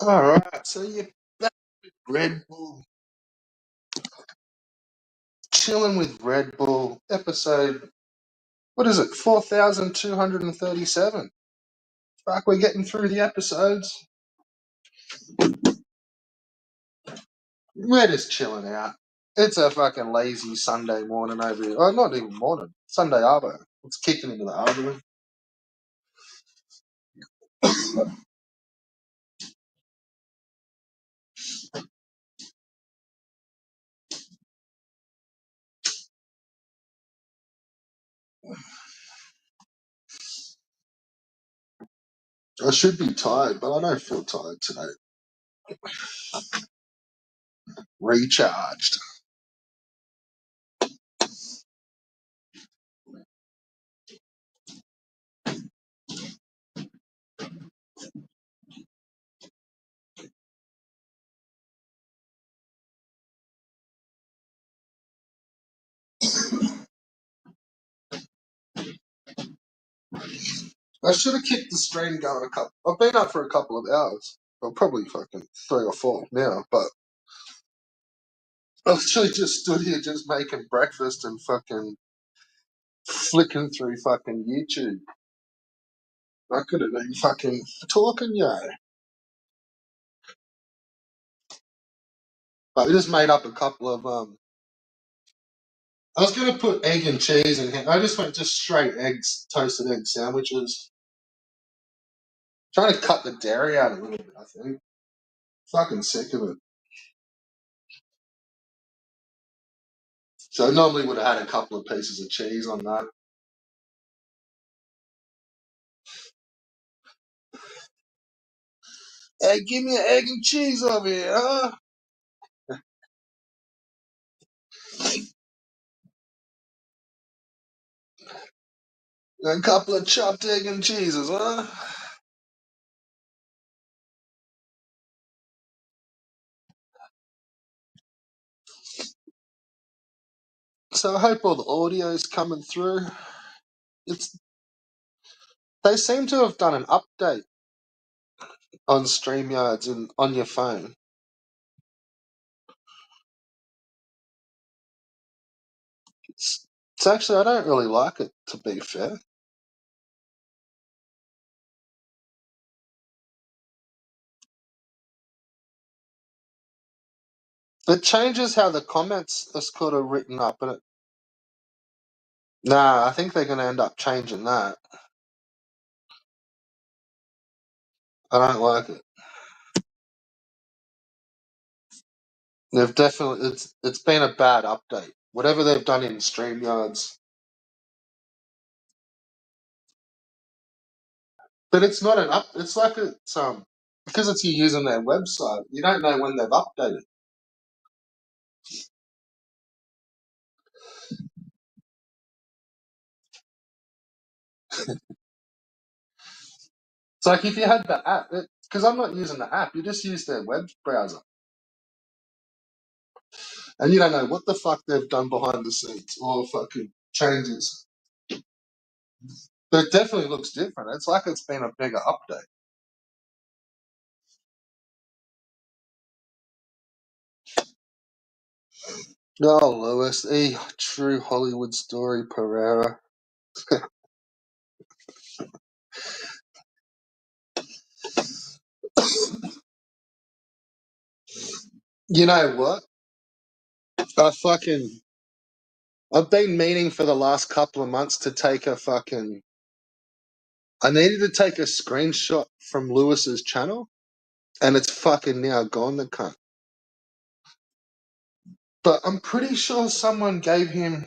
All right, so you're back with Red Bull, chilling with Red Bull, episode, what is it, 4,237. Fuck, we're getting through the episodes. We're just chilling out. It's a fucking lazy Sunday morning over here. Oh, not even morning, Sunday arvo. It's kicking into the arvo. I should be tired, but I don't feel tired today. Recharged. I should have kept the stream going a couple. I've been up for a couple of hours. Well, probably fucking 3 or 4 now, but I literally just stood here just making breakfast and fucking flicking through fucking YouTube. I could have been fucking talking, yo. But we just made up a couple of I was gonna put egg and cheese in here. I just went just straight eggs, toasted egg sandwiches. Trying to cut the dairy out a little bit, I think. Fucking sick of it. So I normally would have had a couple of pieces of cheese on that. Hey, give me an egg and cheese over here, huh? A couple of chopped egg and cheeses, huh? So I hope all the audio's coming through. It's They seem to have done an update on StreamYards and on your phone. It's actually, I don't really like it, to be fair. It changes how the comments are sort of written up, and nah, I think they're going to end up changing that. I don't like it. They've definitely it's been a bad update. Whatever they've done in StreamYards, but it's not an up. It's like it's because it's you using their website. You don't know when they've updated. It's like if you had the app, because I'm not using the app. You just use their web browser. And you don't know what the fuck they've done behind the scenes or fucking changes. But it definitely looks different. It's like it's been a bigger update. Oh, Lewis, true Hollywood story, Pereira. You know what? I fucking I've been meaning for the last couple of months to take a fucking. I needed to take a screenshot from Lewis's channel, and it's fucking now gone, the cunt. But I'm pretty sure someone gave him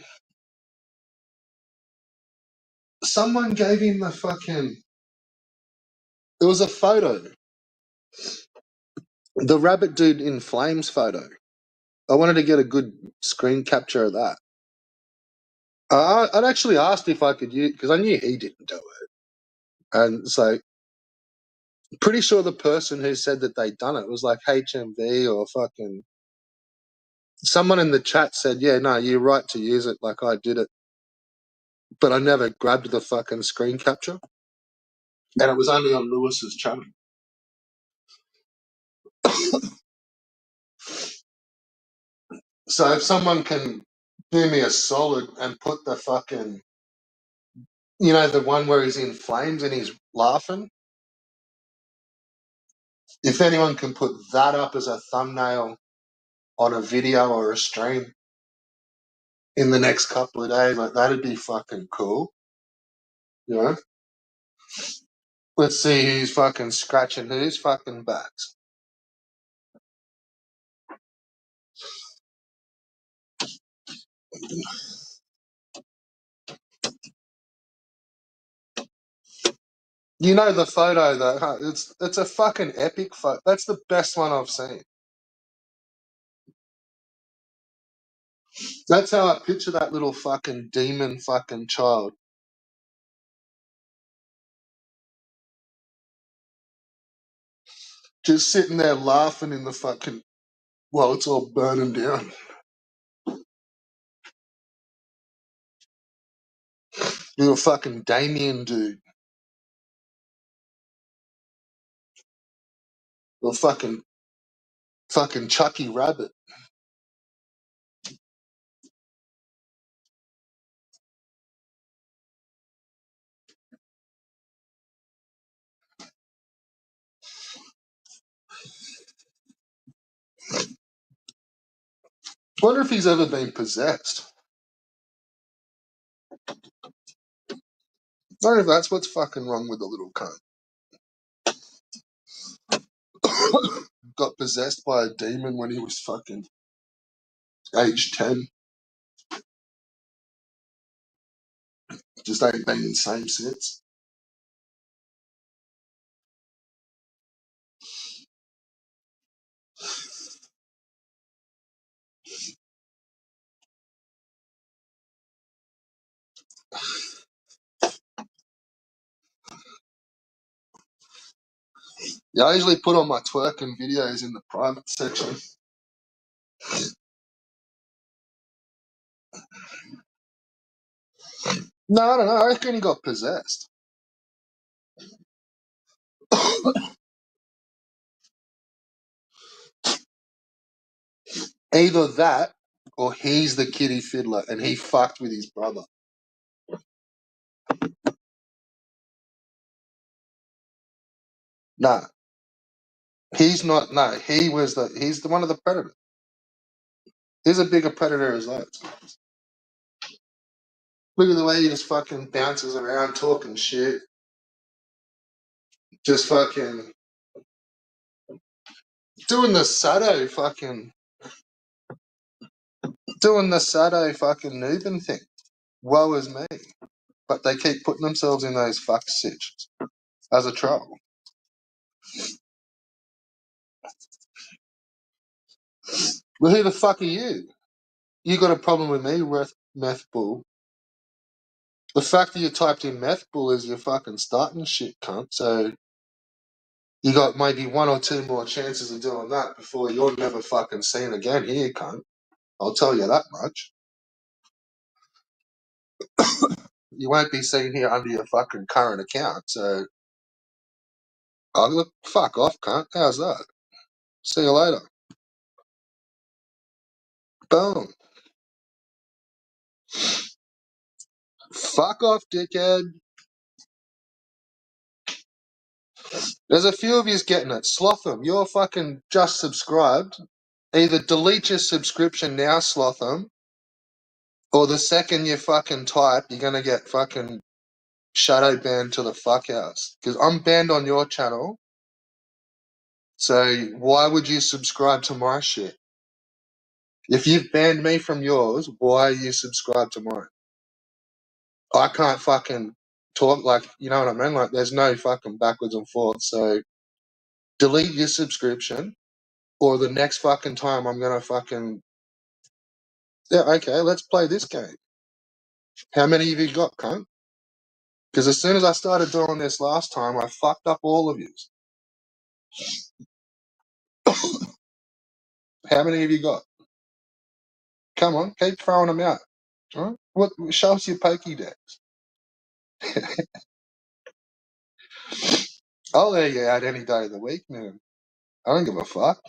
the fucking. It was a photo, the rabbit dude in flames photo. I wanted to get a good screen capture of that. I'd actually asked if I could use because I knew he didn't do it, and so pretty sure the person who said that they'd done it was like HMV or fucking someone in the chat said, "Yeah, no, you're right to use it. Like I did it, but I never grabbed the fucking screen capture, and it was only on Lewis's channel." So if someone can do me a solid and put the fucking, the one where he's in flames and he's laughing, if anyone can put that up as a thumbnail on a video or a stream in the next couple of days, like that'd be fucking cool. You know? Let's see who's fucking scratching whose fucking backs. You know the photo though, huh? It's a fucking epic photo. That's the best one I've seen. That's how I picture that little fucking demon fucking child. Just sitting there laughing in the fucking while it's all burning down. Little fucking Damien dude. Little fucking Chucky Rabbit. Wonder if he's ever been possessed. Wonder if that's what's fucking wrong with the little cunt. Got possessed by a demon when he was fucking age 10. Just ain't been the same since. Yeah, I usually put on my twerking videos in the private section. No, I don't know. I reckon he got possessed. Either that or he's the kitty fiddler and he fucked with his brother. Nah, he's not. No, he's the one of the predators. He's a bigger predator as that. Look at the way he just fucking bounces around talking shit. Just fucking doing the Sado fucking noobing thing. Woe is me. But they keep putting themselves in those fuck situations as a troll. Well, who the fuck are you? You got a problem with me, meth bull. The fact that you typed in meth bull is your fucking starting shit, cunt. So you got maybe one or two more chances of doing that before you're never fucking seen again here, cunt. I'll tell you that much. You won't be seen here under your fucking current account. So, oh, look, fuck off, cunt. How's that? See you later. Boom. Fuck off, dickhead. There's a few of yous getting it. Slotham, you're fucking just subscribed. Either delete your subscription now, Slotham, or the second you fucking type, you're gonna get fucking shadow banned to the fuck house. Because I'm banned on your channel, so why would you subscribe to my shit? If you've banned me from yours, why are you subscribed to mine? I can't fucking talk like, you know what I mean? Like, there's no fucking backwards and forth. So delete your subscription, or the next fucking time I'm gonna fucking, yeah, okay, let's play this game. How many have you got, cunt? Because as soon as I started doing this last time, I fucked up all of you. How many have you got? Come on, keep throwing them out. Huh? What? Show us your Pokédex. I'll air you out any day of the week, man. I don't give a fuck.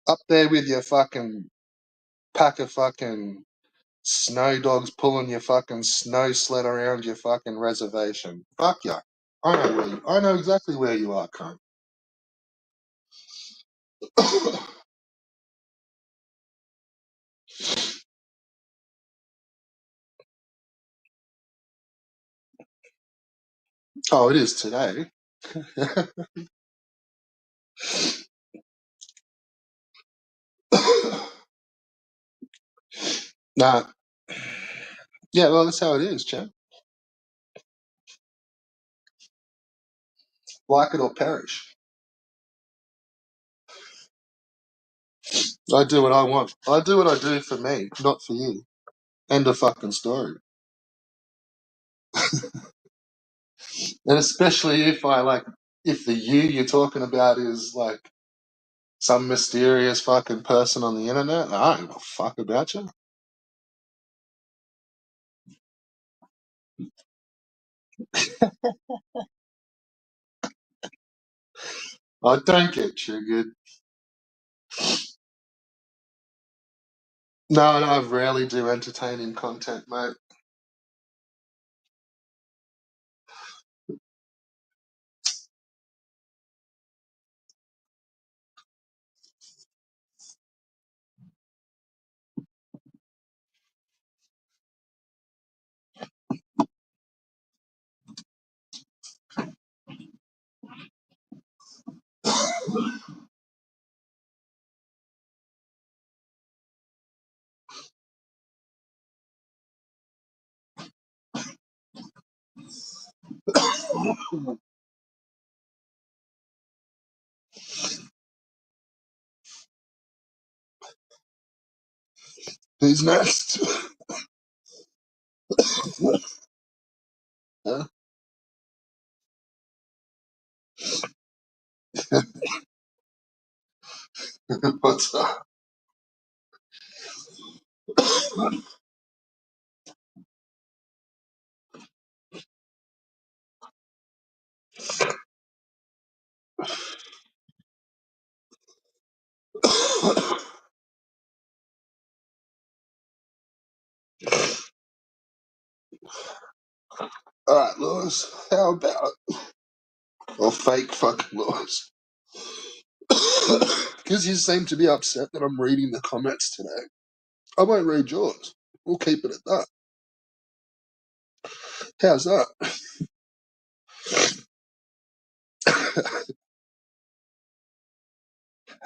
Up there with your fucking pack of fucking snow dogs pulling your fucking snow sled around your fucking reservation. Fuck ya. I know exactly where you are, cunt. Oh, it is today. Nah. Yeah, well, that's how it is, champ. Like it or perish. I do what I want. I do what I do for me, not for you. End of fucking story. And especially if if the you you're talking about is like some mysterious fucking person on the internet, I don't give a fuck about you. I don't get triggered. No, I rarely do entertaining content, mate. Who's next? Huh? What's up? All right, Lewis. How about or fake fucking Lewis? Because you seem to be upset that I'm reading the comments today. I won't read yours. We'll keep it at that. How's that?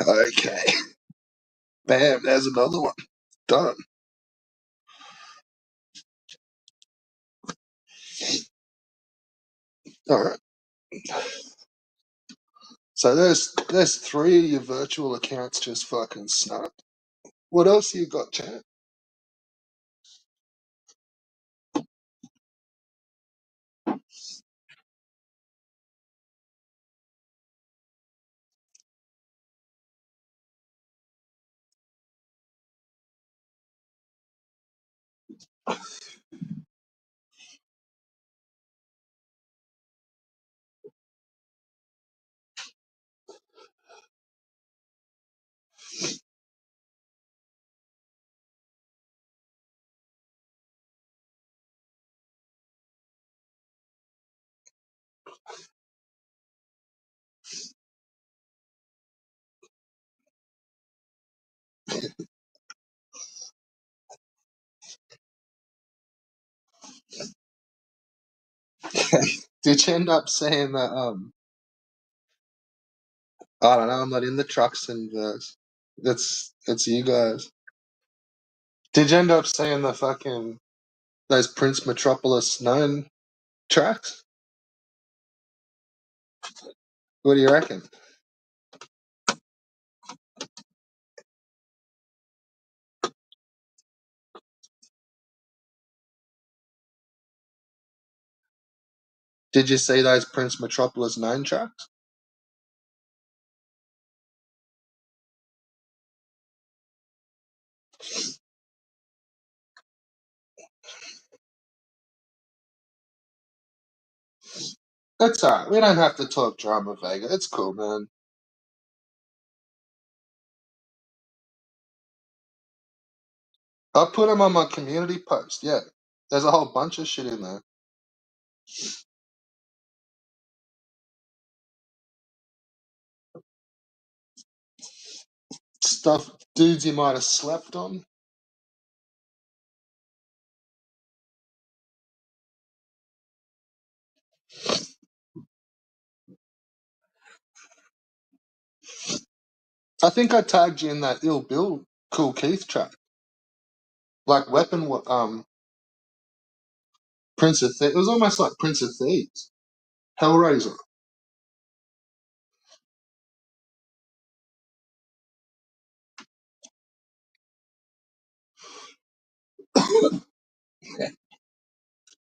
Okay. Bam, there's another one. Done. All right. So there's three of your virtual accounts just fucking snapped. What else you got, chat? Did you end up saying that? I don't know. I'm not in the trucks and it's you guys. Did you end up saying the fucking those Prince Metropolis known tracks? What do you reckon? Did you see those Prince Metropolis known tracks? That's alright. We don't have to talk drama, Vega. It's cool, man. I'll put them on my community post. Yeah, there's a whole bunch of shit in there. Stuff dudes you might have slept on. I think I tagged you in that Ill Bill Cool Keith track. Like Prince of Thieves. It was almost like Prince of Thieves. Hellraiser.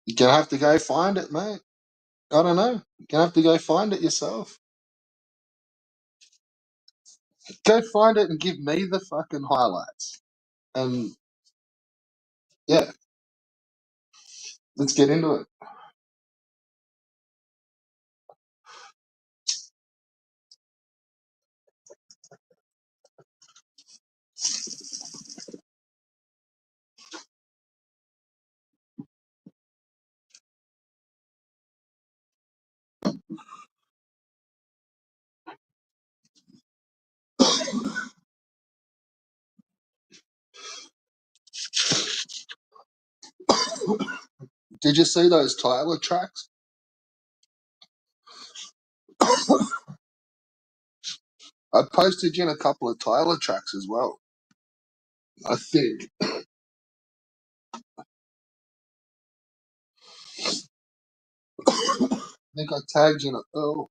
You're gonna have to go find it, mate. I don't know. You're gonna have to go find it yourself. Go find it and give me the fucking highlights. And yeah, let's get into it. Did you see those Tyler tracks? I posted you in a couple of Tyler tracks as well. I think. I think I tagged you in a Earl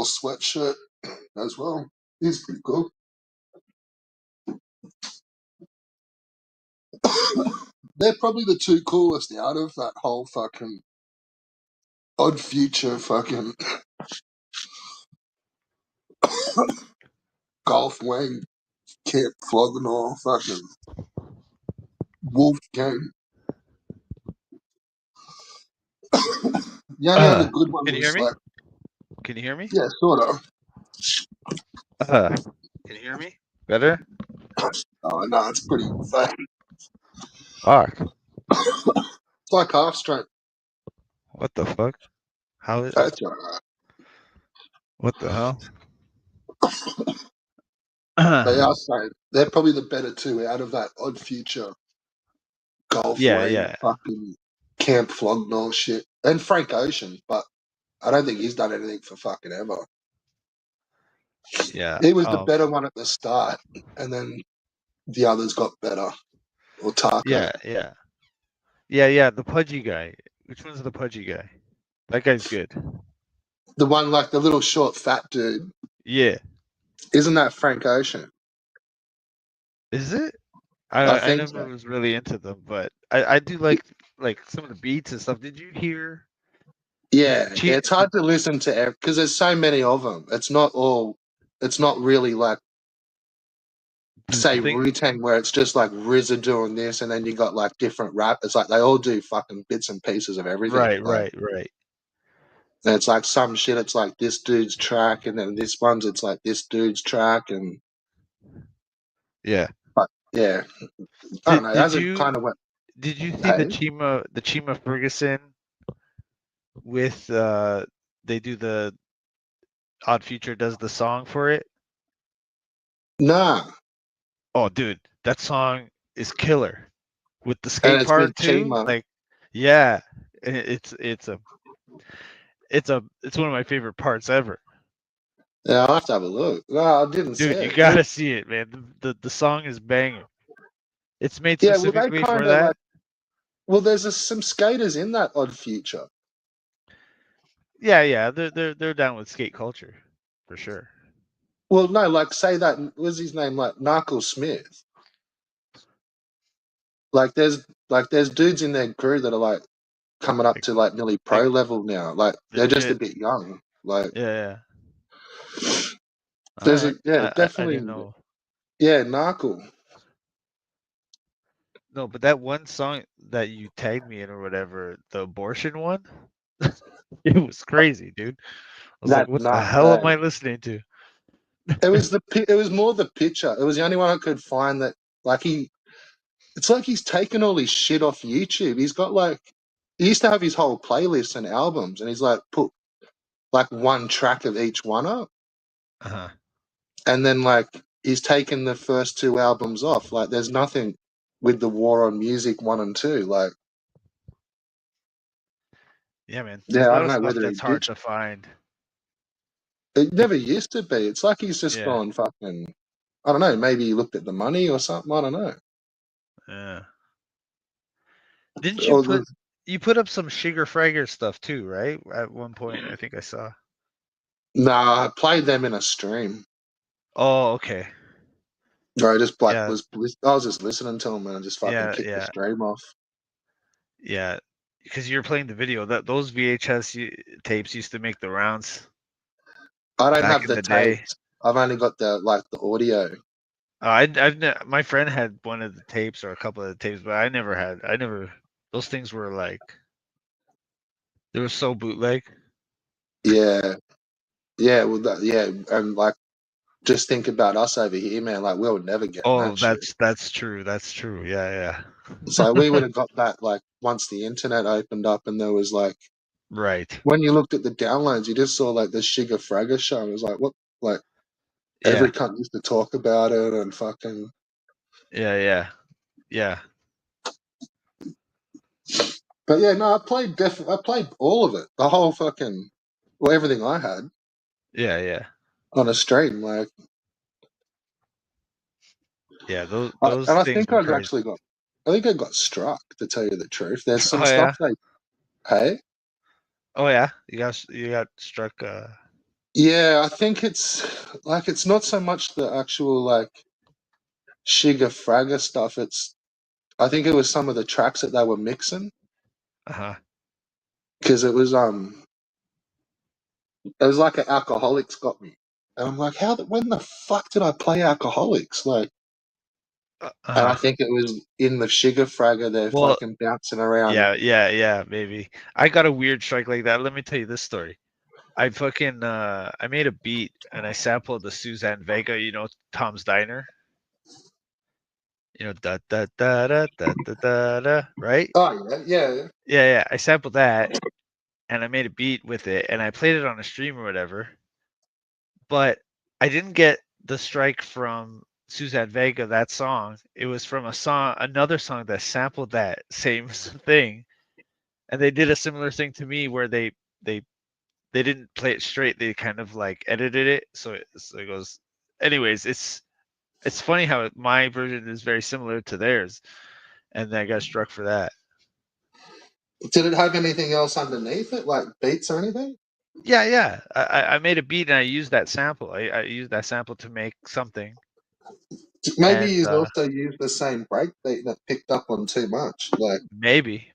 sweatshirt as well. He's pretty cool. They're probably the two coolest out of that whole fucking Odd Future fucking Golf Wang Camp Flogging all fucking Wolf Gang. The only other good one Can you hear was me? like, Can you hear me? yeah, sort of. Uh, can you hear me? Better? Oh no, it's pretty fake. Fuck. It's like half strength. What the fuck? How is? That's alright. What the hell? They are saying they're probably the better two out of that Odd Future Golf Yeah, Wang yeah, fucking Camp Flognall shit. And Frank Ocean, but I don't think he's done anything for fucking ever. yeah. He was the better one at the start, and then the others got better. Or Taco. Yeah, yeah, yeah, yeah. The pudgy guy. Which one's the pudgy guy? That guy's good. The one like the little short fat dude. Yeah. Isn't that Frank Ocean? Is it? I I think never so. was really into them, but I do like some of the beats and stuff. Did you hear Yeah, Cheat? it's hard to listen to because there's so many of them. It's not all. It's not really like The say thing? Wu-Tang where it's just like RZA doing this, and then you got like different rap. It's like they all do fucking bits and pieces of everything. Right, Like right, right. and it's like some shit. It's like this dude's track, and then this one's it's like this dude's track, and Yeah. but yeah, I don't Did know. did As it you kind of went, did you see hey, the Chima Ferguson with they do the Odd Future does the song for it? nah, Oh, dude, that song is killer with the and skate it's with part too. Chima. Like, yeah, it's one of my favorite parts ever. Yeah, I'll have to have a look. No, I didn't see Dude, you it. Well, gotta see it, man. The song is banging. It's made yeah, well, they specifically for kind of that. like. Well, there's some skaters in that Odd Future. Yeah, yeah, they're down with skate culture for sure. Well, no, like say that was his name, like Narcle Smith. Like there's dudes in their crew that are like coming up Like, to like nearly pro like level now. Like they're just a legit. bit young. Like Yeah, yeah. All there's a right. yeah, I definitely didn't know. yeah, Narcle. No, but that one song that you tagged me in or whatever, the abortion one. It was crazy, dude. I was like, That's what the nuts. hell Eh? am I listening to? It was more the picture. It was the only one I could find that like it's like he's taken all his shit off YouTube. He's got like he used to have his whole playlist and albums, and he's like put like one track of each one up, Uh-huh. and then like he's taken the first two albums off. Like there's nothing with the War on Music 1 and 2. Like Yeah, man. There's yeah, a I lot don't of know stuff whether he that's hard ditched. to find. It never used to be. It's like he's just Yeah. gone fucking. I don't know. Maybe he looked at the money or something. I don't know. Yeah. Didn't Or the, you put up some Sugar Fragger stuff too, right? At one point, I think I saw. nah, I played them in a stream. Oh, okay. Where I just like Yeah, I was just listening to them and I just fucking yeah, kicked the yeah, stream off. yeah. Because you're playing the video. That those VHS tapes used to make the rounds I don't back have in the the day. tapes. I've only got the audio. My friend had one of the tapes or a couple of the tapes, but I never had. I never. Those things were like they were so bootleg. Yeah, yeah. Well, yeah, and like just think about us over here, man. Like we would never get Oh, that shit. that's true. That's true. Yeah, yeah. So we would have got that like once the internet opened up and there was like Right. when you looked at the downloads, you just saw like the Sugar Fragger show. And it was like what like every Yeah, cunt used to talk about it and fucking. yeah, yeah, yeah, But yeah, no, I played all of it, the whole fucking, well, everything I had yeah, yeah, on a stream. Like, yeah. Those and those I things think were crazy. I think I got struck to tell you the truth. There's some Oh stuff yeah. they pay. Oh yeah. You got struck. Yeah, I think it's like it's not so much the actual like Shiga Fraga stuff. It's I think it was some of the tracks that they were mixing Uh-huh. because it was like an Alcoholics got me, and I'm like, when the fuck did I play Alcoholics? Like, and I Uh-huh. think it was in the Shiga Fragger. They're Well, fucking bouncing around. yeah, yeah, yeah. Maybe I got a weird strike like that. Let me tell you this story. I made a beat and I sampled the Suzanne Vega. Tom's Diner. Da da da da da da da da. Right? Oh yeah, yeah. Yeah, yeah. I sampled that and I made a beat with it and I played it on a stream or whatever. But I didn't get the strike from Suzanne Vega, that song. It was from another song that sampled that same thing, and they did a similar thing to me where they they didn't play it straight. They kind of like edited it, so it goes. Anyways, it's funny how my version is very similar to theirs, and I got struck for that. Did it have anything else underneath it, like beats or anything? Yeah, yeah. I made a beat and I used that sample. I used that sample to make something, Maybe and you also used the same breakbeat that picked up on too much. Like maybe.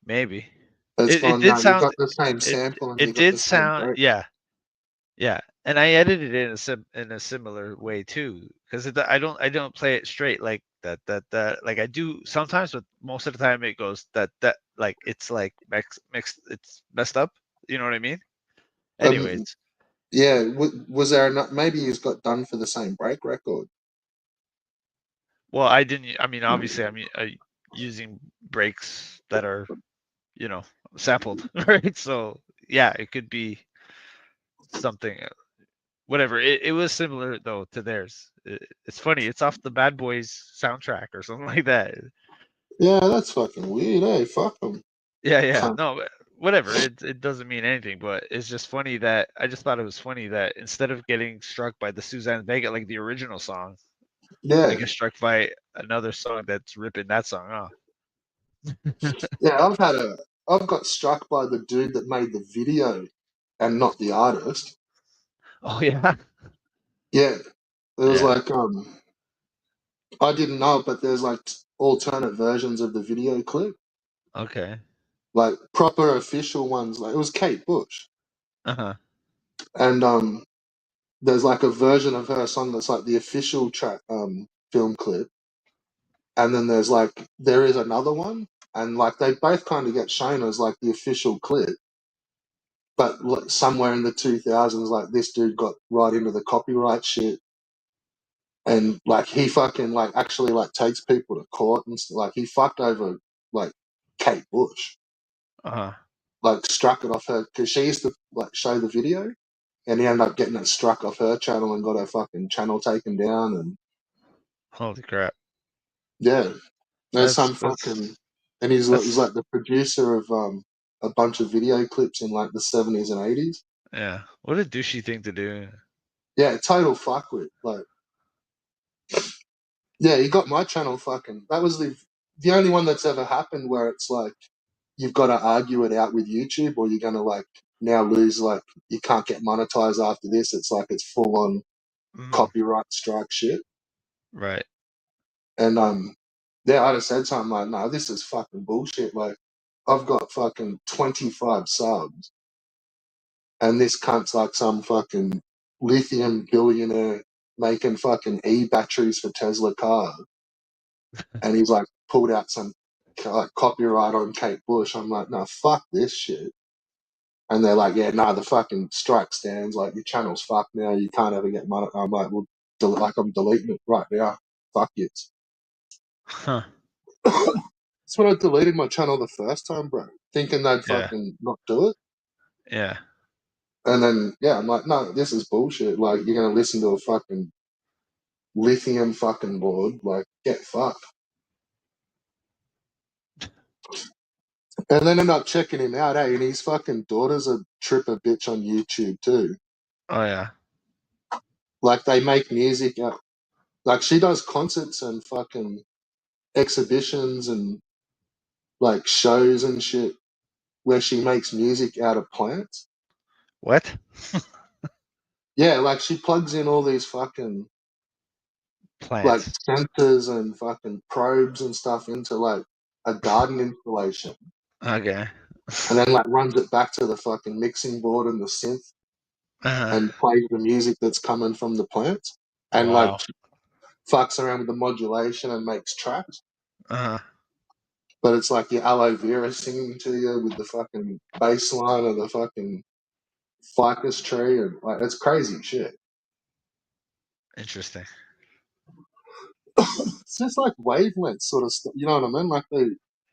it's It gone. did No, you sound got the same it sample and you it got did the same sound break. yeah, yeah, and I edited it in a similar way too, because I don't play it straight like that like I do sometimes, but most of the time it goes that like it's like mixed it's messed up. You know what I mean? Um, Anyways, yeah. Was there enough? Maybe he's got done for the same break record. well I didn't. I mean, obviously using breaks that are sampled, right? So yeah, it could be something whatever. It was similar though to theirs. It's funny. It's off the Bad Boys soundtrack or something like that. Yeah, that's fucking weird. Hey, fuck them. Yeah, yeah. No, whatever. It doesn't mean anything, but it's just funny that I just thought it was funny that instead of getting struck by the Suzanne Vega like the original song, I Yeah, get struck by another song that's ripping that song off. yeah. I've got struck by the dude that made the video, and not the artist. Oh yeah. Yeah, it was Yeah. like I didn't know, but there's like alternate versions of the video clip, Okay. like proper official ones. Like it was Kate Bush, Uh-huh. and there's like a version of her song that's like the official track film clip, and then there is another one, and like they both kind of get shown as like the official clip, but like, somewhere in the 2000s, like this dude got right into the copyright shit, and like he fucking like actually like takes people to court and stuff. Like he fucked over like Kate Bush, Uh-huh. like struck it off her because she used to like show the video, and he ended up getting it struck off her channel and got her fucking channel taken down. And Holy crap. yeah, there's That's some that's fucking, and he's that's like the producer of a bunch of video clips in like the 70s and 80s. yeah. What a douchey thing to do. Yeah, total fuckwit. Like, yeah, he got my channel fucking. That was the only one that's ever happened where it's like you've got to argue it out with YouTube, or you're gonna like now lose. Like you can't get monetized after this. It's like it's full on Mhm. copyright strike shit. Right. And yeah, I just said something like, "No, this is fucking bullshit." Like, I've got fucking 25 subs, and this cunt's like some fucking lithium billionaire making fucking batteries for Tesla cars, and he's like pulled out some like copyright on Kate Bush. I'm like, no, fuck this shit. And they're like, yeah, no, the fucking strike stands. Like your channel's fucked now. You can't ever get money. I'm like, well, like I'm deleting it right now. Fuck it. Huh. That's when I deleted my channel the first time, bro, thinking they'd Yeah. fucking not do it. Yeah. And then yeah, I'm like, no, this is bullshit. Like you're gonna listen to a fucking lithium fucking board. Like get fucked. And then end up checking him out, and his fucking daughter's a tripper bitch on YouTube too. Oh yeah. Like they make music out, like she does concerts and fucking exhibitions and like shows and shit where she makes music out of plants. What? Yeah, like she plugs in all these fucking like Plants. sensors and fucking probes and stuff into like a garden installation, Okay. and then like runs it back to the fucking mixing board and the synth Uh-huh. and plays the music that's coming from the plants, and like Wow. fucks around with the modulation and makes tracks. Uh-huh. But it's like your aloe vera singing to you with the fucking bass line of the fucking ficus tree, and like it's crazy shit. Interesting. It's just like wavelength sort of stuff. You know what I mean? Like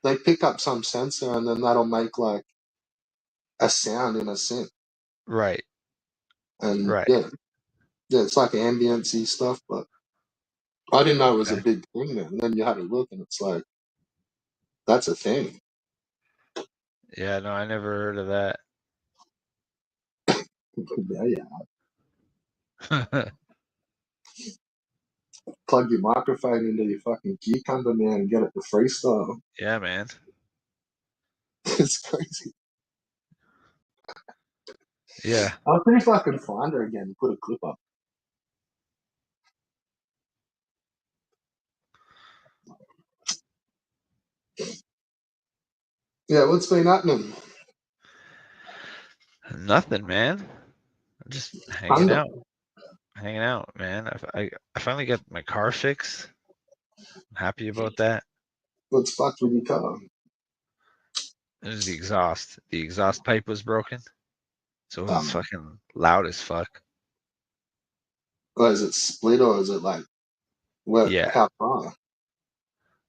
they pick up some sensor and then that'll make like a sound in a synth. Right. And Right. yeah, it's like ambiency stuff. But I didn't know it was a Okay. big thing then. And then you had a look, and it's like that's a thing. Yeah, no, I never heard of that. Yeah, yeah. Plug your microphone into your fucking cucumber man and get it to freestyle. Yeah, man. It's crazy. Yeah. I'll see if I can find her again and put a clip up. Yeah, what's been happening? Nothing, man. I'm just hanging Thunder. out. Hanging out, man. I finally got my car fixed. I'm happy about that. What's fucked with your car? It was the exhaust. The exhaust pipe was broken, so it was Um, fucking loud as fuck. or is it split or is it like where? Yeah, How far?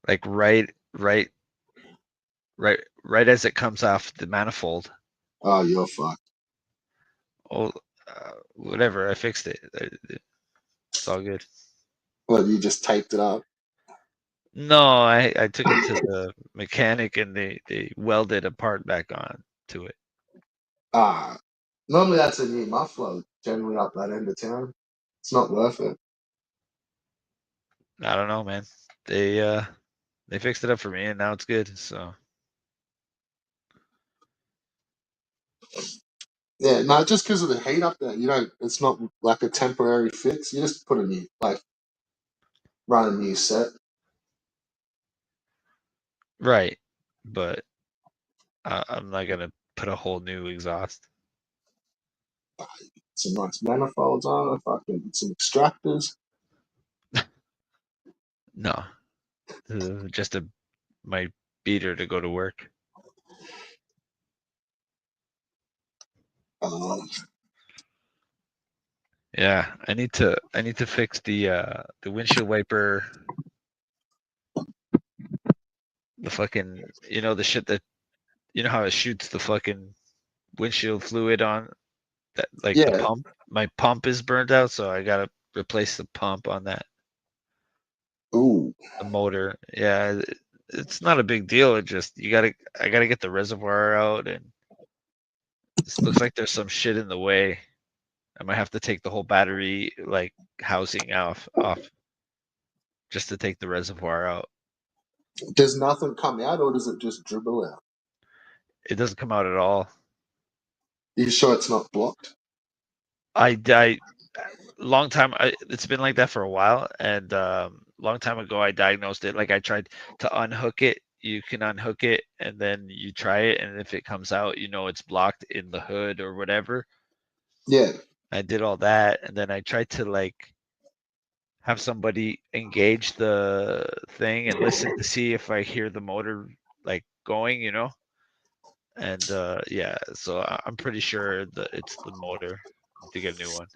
like right as it comes off the manifold. Oh, you're fucked. Oh, whatever. I fixed it. It's all good. Well, you just taped it up. No, I took it to the mechanic and they welded a part back on to it. Ah, normally that's a new muffler. Generally up that end of town. It's not worth it. I don't know, man. They fixed it up for me and now it's good. So Yeah, no, just because of the heat up there, you don't. It's not like a temporary fix. You just put a new, like, run a new set. right, but I'm not gonna put a whole new exhaust. Some nice manifolds on it. Fucking some extractors. No, just my beater to go to work. Yeah, I need to fix the windshield wiper, the fucking, the shit that, how it shoots the fucking windshield fluid on that, like the Yeah. pump. My pump is burned out, so I gotta replace the pump on that, Ooh. the motor. Yeah, it's not a big deal. It just I gotta get the reservoir out, and it looks like there's some shit in the way. I might have to take the whole battery like housing off just to take the reservoir out. Does nothing come out, or does it just dribble out? It doesn't come out at all. Are you sure it's not blocked? I long time. It's been like that for a while, and long time ago I diagnosed it. Like I tried to unhook it. You can unhook it, and then you try it, and if it comes out, it's blocked in the hood or whatever. Yeah. I did all that, and then I tried to like have somebody engage the thing and listen to see if I hear the motor like going. And yeah, so I'm pretty sure that it's the motor. I need to get a new one.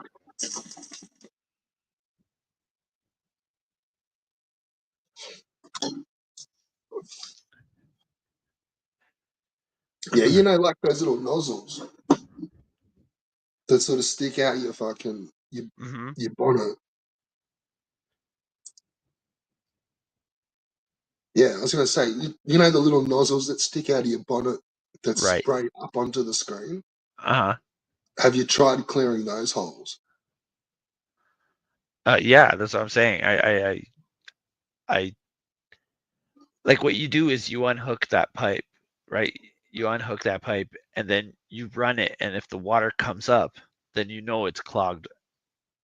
Yeah, like those little nozzles that sort of stick out your fucking Mm-hmm. your bonnet. Yeah, I was gonna say, you know the little nozzles that stick out of your bonnet that Right. spray up onto the screen? Uh-huh. Have you tried clearing those holes? Yeah, that's what I'm saying. I like what you do is you unhook that pipe, right? You unhook that pipe and then you run it, and if the water comes up, then it's clogged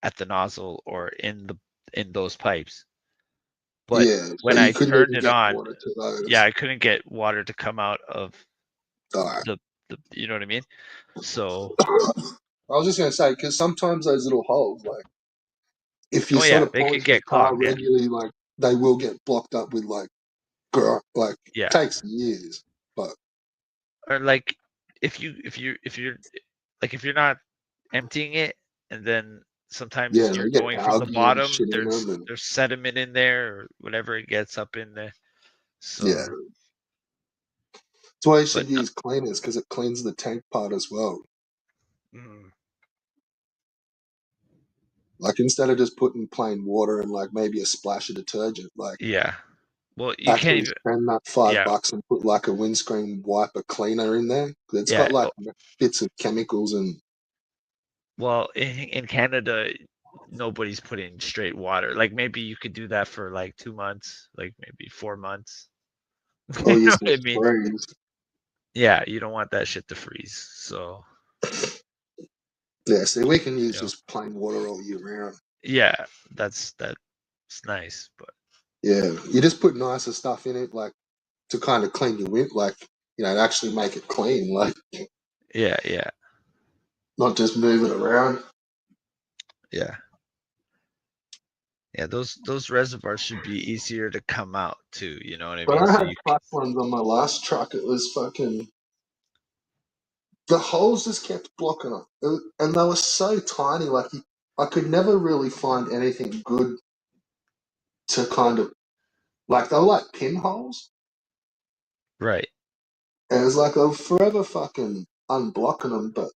at the nozzle or in those pipes. But Yeah, so when you I couldn't turned even it get on, water to yeah, those. I couldn't get water to come out of All right. the you know what I mean? So, I was just gonna say because sometimes those little holes, like if you oh sort yeah, of they could polish your get car clogged. Yeah, regularly, like they will get blocked up with like yeah. takes years, but Or like if you're not emptying it, and then sometimes yeah, you're they get going from the algae and bottom, shit in them, and there's sediment in there or whatever, it gets up in there. yeah, So, that's why you but should no, use cleaners because it cleans the tank part as well. mm, Like instead of just putting plain water and like maybe a splash of detergent, like yeah. Well, you can't actually even. spend that five Yeah, bucks and put like a windscreen wiper cleaner in there. It's yeah. got like bits of chemicals and Well, in Canada, nobody's putting straight water. Like maybe you could do that for like 2 months, like maybe 4 months. You or know using what I mean? sprays. Yeah, you don't want that shit to freeze. So, Yeah, see, we can use you know, just plain water all year round. yeah, that's nice, but Yeah, you just put nicer stuff in it, like to kind of clean your wind, like to actually make it clean, like yeah, yeah, not just move it around. yeah, yeah. Those reservoirs should be easier to come out too. You know what I But mean? I So had flat ones on my last truck. It was fucking the holes just kept blocking up, and they were so tiny. Like I could never really find anything good to kind of like. They were like pinholes, right. and it was like I was forever fucking unblocking them. But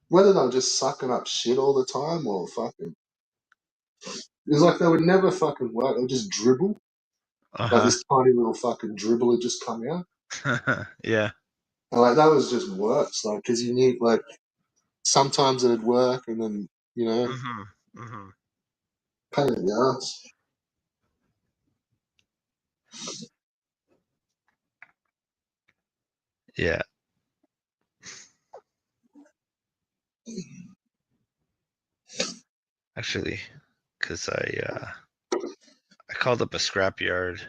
whether they were just sucking up shit all the time or fucking, it was like they would never fucking work. They would just dribble. Like Uh this tiny little fucking dribble had just come out. huh. Yeah. And like that was just worse. Like, because you need, like, sometimes it'd work and then, Mhm. Mhm. pain in the ass. Yeah. Actually, because I called up a scrapyard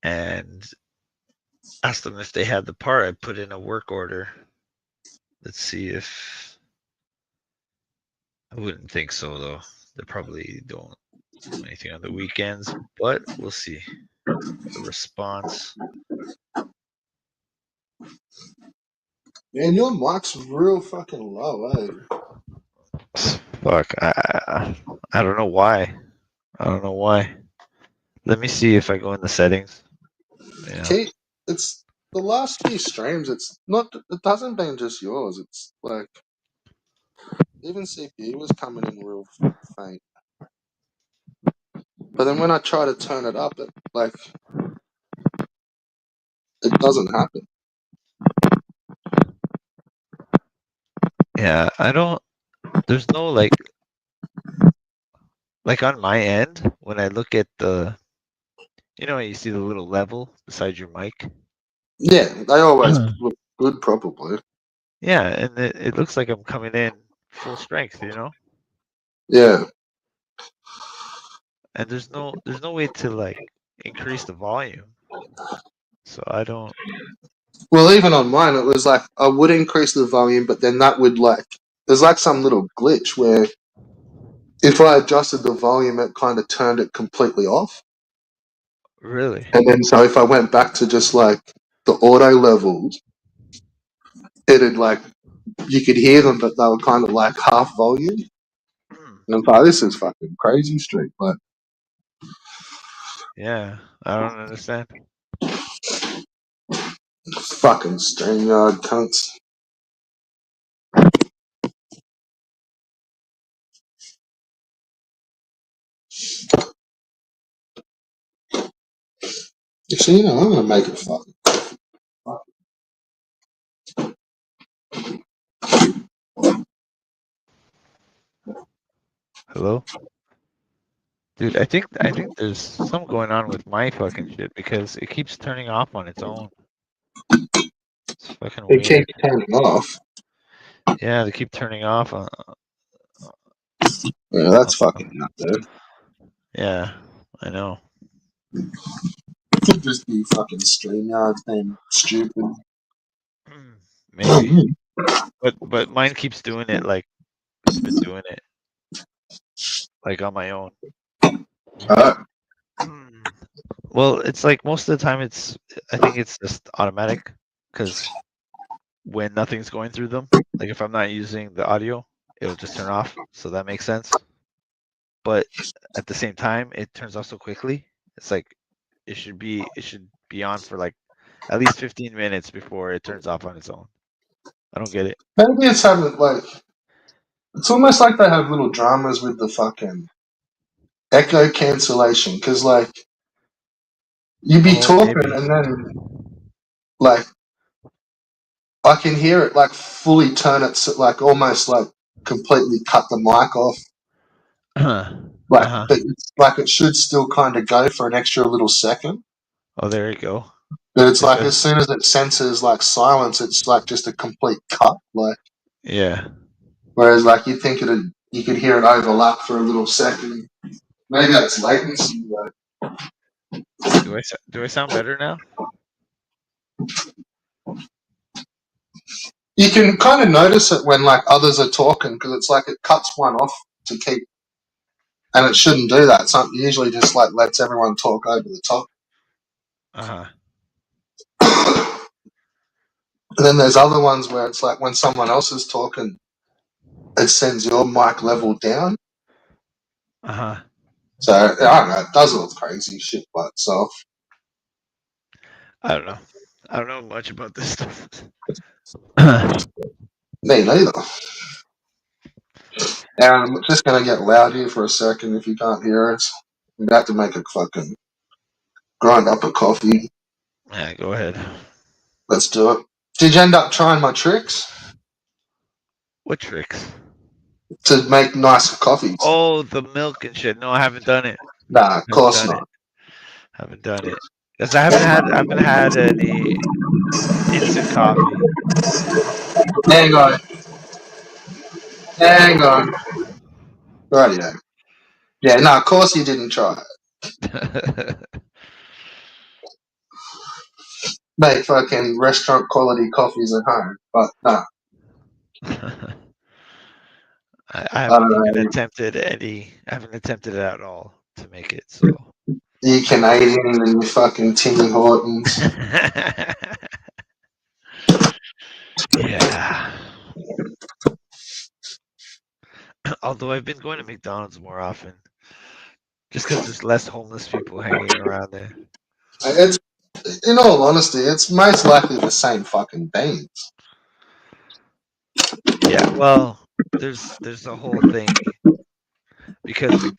and asked them if they had the part. I put in a work order. Let's see if I wouldn't think so though. They probably don't do anything on the weekends, but we'll see. A response. Man, your mic's real fucking low, eh? Fuck, I don't know why. I don't know why. Let me see if I go in the settings. Yeah. Keep, it's the last few streams. It's not. It hasn't been just yours. It's like even CPU was coming in real faint. But then when I try to turn it up, it doesn't happen. Yeah, I don't. There's no like on my end when I look at the, you see the little level beside your mic. Yeah, they always look good, probably. Yeah, and it looks like I'm coming in full strength, you know? Yeah. And there's no way to like increase the volume. So I don't. Well, even on mine, it was like I would increase the volume, but then that would there's like some little glitch where if I adjusted the volume, it kind of turned it completely off. Really? And then so if I went back to just like the auto levels, it'd you could hear them, but they were kind of like half volume. And I'm like, this is fucking crazy street. Like, Yeah, I don't understand. fucking StreamYard cunts. So, I'm going to make it fucking. Hello? Dude, I think there's something going on with my fucking shit because it keeps turning off on its own. It's fucking It weird. keeps turning off. Yeah, they keep turning off on. Yeah, that's fucking nut, dude. Yeah, I know. It could just be fucking StreamYard being stupid. Maybe. But mine keeps doing it like it's been doing it like on my own. Uh, Well, it's like most of the time I think it's just automatic because when nothing's going through them, like if I'm not using the audio, it'll just turn off. So that makes sense. But at the same time, it turns off so quickly. It's like it should be on for like at least 15 minutes before it turns off on its own. I don't get it. maybe it's having, it's almost like they have little dramas with the fucking echo cancellation. Because, you'd be Oh, talking maybe. and then, like, I can hear it, fully turn it, almost, completely cut the mic off. Uh-huh. But it's it should still kind of go for an extra little second. Oh, there you go. But it's It like does. as soon as it senses silence, it's just a complete cut. Yeah. Whereas you think you could hear it overlap for a little second. Maybe that's latency. Do I sound better now? You can kind of notice it when others are talking because it's like it cuts one off to keep, and it shouldn't do that. It's not usually just lets everyone talk over the top. Uh-huh. And then there's other ones where it's like when someone else is talking, it sends your mic level down. Uh-huh. So I don't know. It does all crazy shit by itself. I don't know. I don't know much about this stuff. Me neither. And I'm just gonna get loud here for a second if you can't hear us. I'm about to make a fucking grind up a coffee. Yeah, go ahead. Let's do it. Did you end up trying my tricks What tricks? to make nicer coffees? Oh, the milk and shit. No, I haven't done it. Nah, of Haven't course done it. not. Haven't done it. Because I haven't had any instant coffee. Hang on. Hang on. Rightio. Yeah, no, of course you didn't try it. Make fucking restaurant quality coffees at home. But no, I I don't haven't even know. attempted any. I haven't attempted it at all to make it. So. You Canadians and you fucking Timmy Hortons. Yeah. Although I've been going to McDonald's more often, just because there's less homeless people hanging around there. It's in all honesty, it's most likely the same fucking beans. Yeah. Well, there's a whole thing because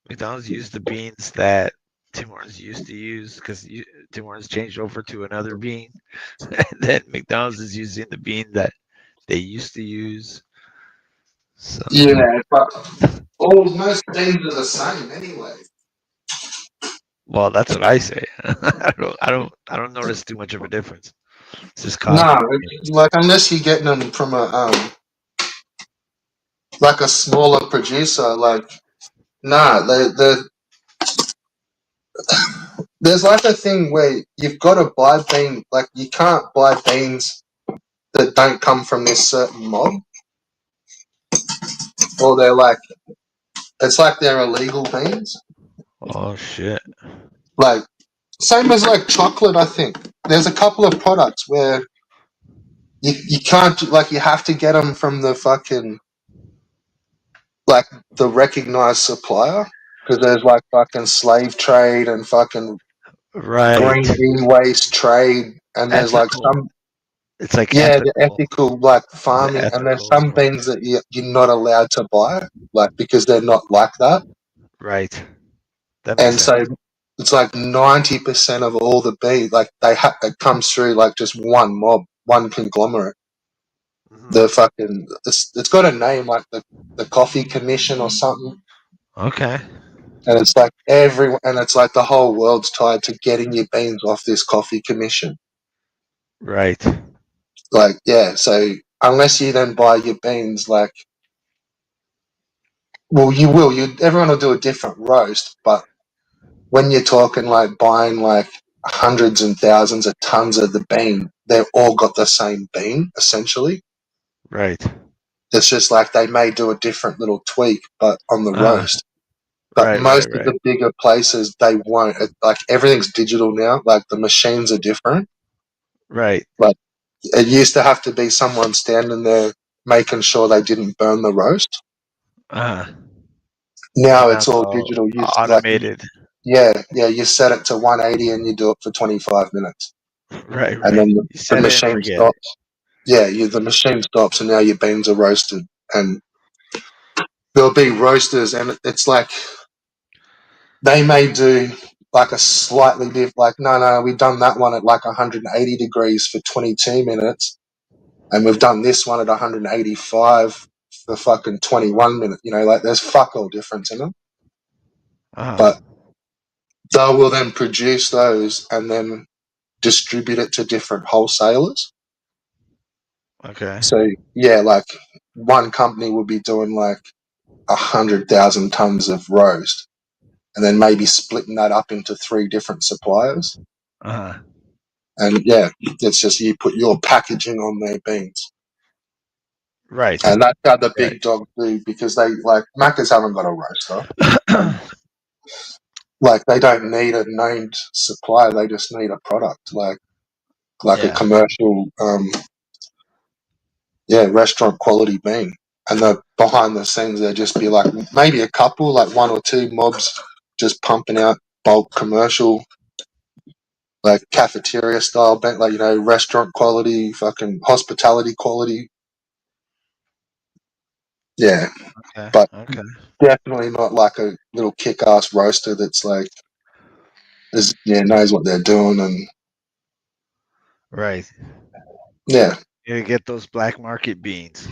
McDonald's used the beans that Tim Hortons used to use because Tim Hortons changed over to another bean. And then McDonald's is using the bean that they used to use. So, Yeah, but all most beans are the same anyway. well, that's what I say. I don't notice too much of a difference. It's just No, coffee. like unless you're getting them from a like a smaller producer, like nah, there's like a thing where you've got to buy bean, like you can't buy beans that don't come from this certain mob, or they're like it's like they're illegal beans. Oh shit! Like same as like chocolate, I think there's a couple of products where you can't like you have to get them from the fucking like the recognized supplier because there's like fucking slave trade and fucking Right, green e-waste trade, and there's like ethical. some It's like yeah the ethical. ethical like The farming, and there's ethical some ones. beans that you're not allowed to buy like because they're not like that, Right. That makes and sense. so it's like 90% of all the beans like it comes through like just one mob, one conglomerate. The Hmm. fucking it's got a name like the coffee commission or something. Okay. And it's like everyone, and it's like the whole world's tied to getting your beans off this coffee commission. Right. Like, yeah, so unless you then buy your beans, like, well, you will. Everyone will do a different roast, but when you're talking like buying like hundreds and thousands of tons of the bean, they've all got the same bean essentially. Right. It's just like they may do a different little tweak, but on the Uh, roast. But right. Right. most of Right. the bigger places, they won't. Like everything's digital now. Like the machines are different. Right. Like it used to have to be someone standing there making sure they didn't burn the roast. Uh, and Now now it's it's all all digital. automated. Yeah, you set it to 180 and you do it for 25 minutes, Right. and Right. then You the set it and machine forget it. stops. Yeah, the machine stops, and now your beans are roasted, and there'll be roasters, and it's like they may do like a slightly diff. Like, no, we've done that one at like 180 degrees for 22 minutes, and we've done this one at 185 for fucking 21 minutes. You know, like there's fuck all difference in them. Uh, But they will then produce those and then distribute it to different wholesalers. okay. So yeah, like one company will be doing like 100,000 tons of roast, and then maybe splitting that up into three different suppliers. Uh, And yeah, it's just you put your packaging on their beans. right. And that's how the Right. big dogs do because they like Macca's haven't got a roaster. And like they don't need a named supplier, they just need a product like a yeah. commercial restaurant quality bean. And the behind the scenes there'd just be like maybe a couple, like one or two mobs just pumping out bulk commercial like cafeteria style bean, like restaurant quality, fucking hospitality quality. Yeah. Okay. But Okay. definitely not like a little kick ass roaster that's like knows what they're doing, and Right. yeah. You gotta get those black market beans.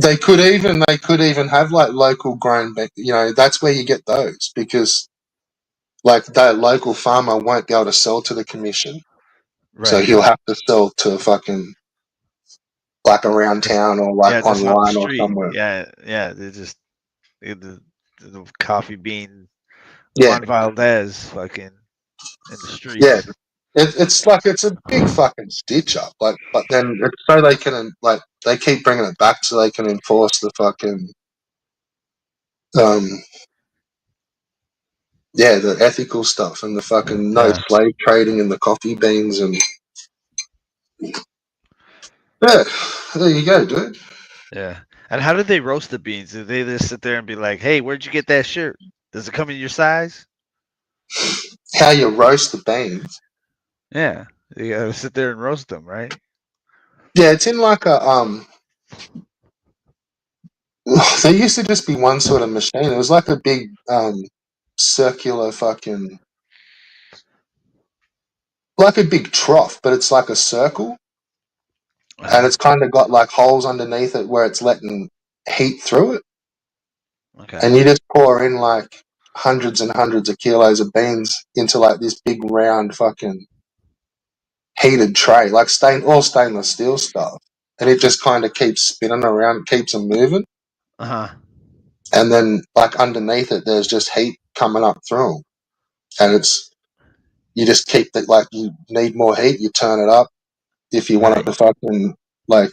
They could even have like local grown that's where you get those because like that local farmer won't be able to sell to the commission, so Right. he'll have to sell to fucking like around Just town or yeah, like just on the online or street. somewhere. Yeah. Yeah. They just the coffee bean Yeah, Juan Valdez fucking in the yeah. streets. It's like it's a big fucking stitch up, like, but then it's so they can like they keep bringing it back so they can enforce the fucking um the ethical stuff and the fucking no Yeah. slave trading in the coffee beans and Yeah, there you go, dude. Yeah. And how did they roast the beans? Did they just sit there and be like, "Hey, where'd you get that shirt? Does it come in your size?" How you roast the beans? Yeah. You gotta sit there and roast them, right? Yeah, it's in like a there used to just be one sort of machine. It was like a big circular fucking like a big trough, but it's like a circle, and Uh-huh. it's kind of got like holes underneath it where it's letting heat through it, Okay. and you just pour in like hundreds and hundreds of kilos of beans into like this big round fucking heated tray, like all stainless steel stuff, and it just kind of keeps spinning around, keeps them moving, Uh-huh. and then like underneath it, there's just heat coming up through 'em. And it's you just keep it like you need more heat, you turn it up. If you want it Right. to fucking like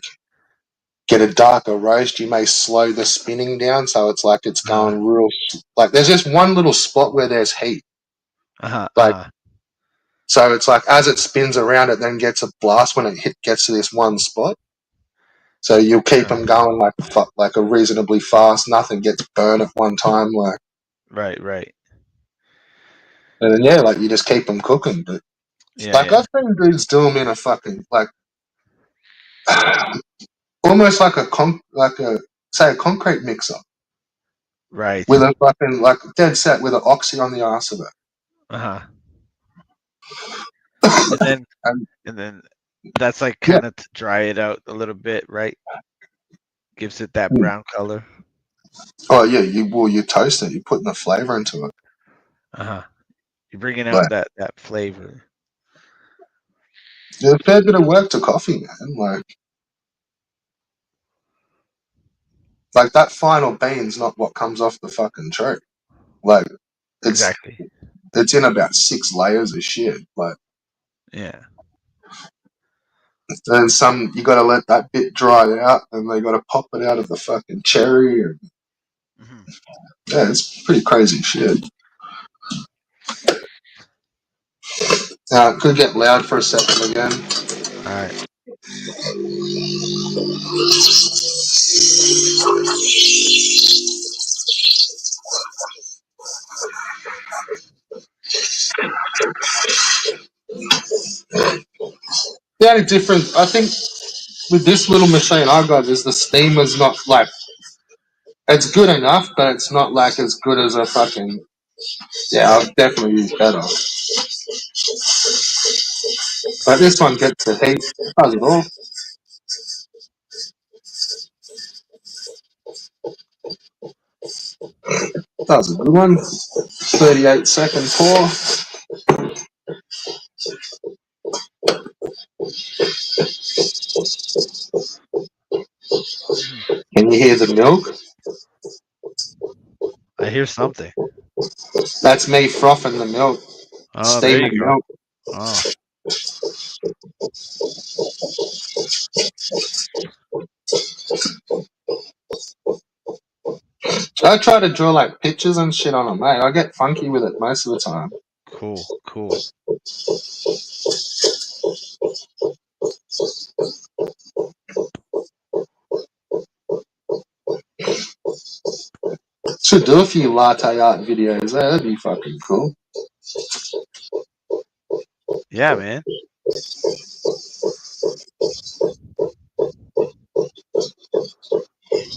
get a darker roast, you may slow the spinning down so it's like it's Uh-huh. going real. Like there's just one little spot where there's heat, Uh-huh. like Uh-huh. so it's like as it spins around, it then gets a blast when gets to this one spot. So you'll keep them going like a reasonably fast. Nothing gets burned at one time. Like Right, right. and then yeah, like you just keep them cooking. But Yeah, like yeah. I've seen dudes do them in a fucking like almost like like a say a concrete mixer Right. with a fucking like dead set with an oxy on the arse of Uh-huh. And it. then And and then that's like yeah, kind of to dry it out a little bit, right? Gives it that brown color. oh yeah, you toast it, you're putting the flavour into it. Uh-huh. You're bringing out But that flavor. there's a fair bit of work to coffee, man. Like that final bean's not what comes off the fucking tree. Like it's Exactly. it's in about 6 layers of shit. Like Yeah. and some you gotta let that bit dry out and they gotta pop it out of the fucking cherry and Hmm. yeah, it's pretty crazy shit. Could get loud for a second again. All right. The only difference I think with this little machine I got is the steamer's not like it's good enough, but it's not like as good as a fucking yeah. I'll definitely use better. But this one gets the heat. Does it all? That was a good one. 38-second pour. Hmm. Can you hear the milk? I hear something. That's me frothing the milk, Oh, there you steaming go. milk. Oh, I try to draw like pictures and shit on it, mate. I get funky with it most of the time. cool, cool. Should do a few latte art videos. That'd be fucking cool. Yeah, man.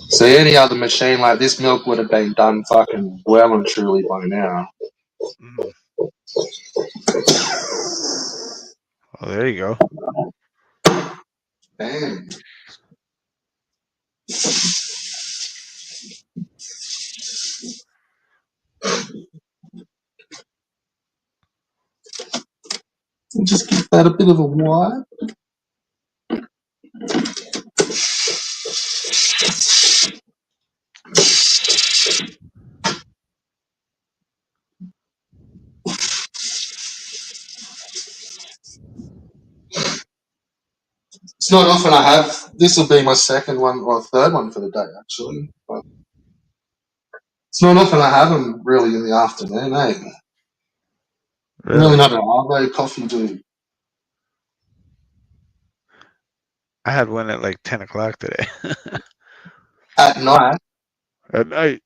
See, any other machine like this milk would have been done fucking well and truly by now. Hmm. Oh, there you go. Damn. Just give that a bit of a wipe. It's not often I have. This will be my second one or third one for the day, actually. But it's not often I have them really in the afternoon, eh? I'm really Really? not an all day coffee dude. I had one at like 10 o'clock today. At night. At night.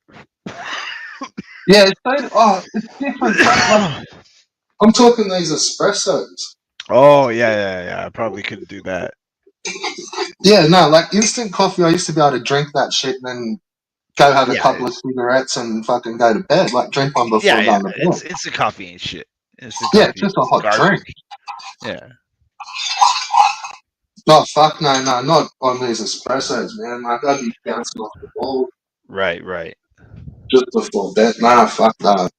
Yeah, it's different. Like, I'm talking these espressos. Oh yeah. I probably couldn't do that. Yeah, no, like instant coffee. I used to be able to drink that shit and then go have a Yeah, couple of cigarettes and fucking go to bed. Like drink one yeah, before yeah. going to bed. It's instant coffee ain't shit. Instant Yeah, it's coffee just a is hot drink. garbage. Yeah. No, fuck no, not on these espressos, man. Like I'd be bouncing off the wall Right. just before bed. Nah, fuck that.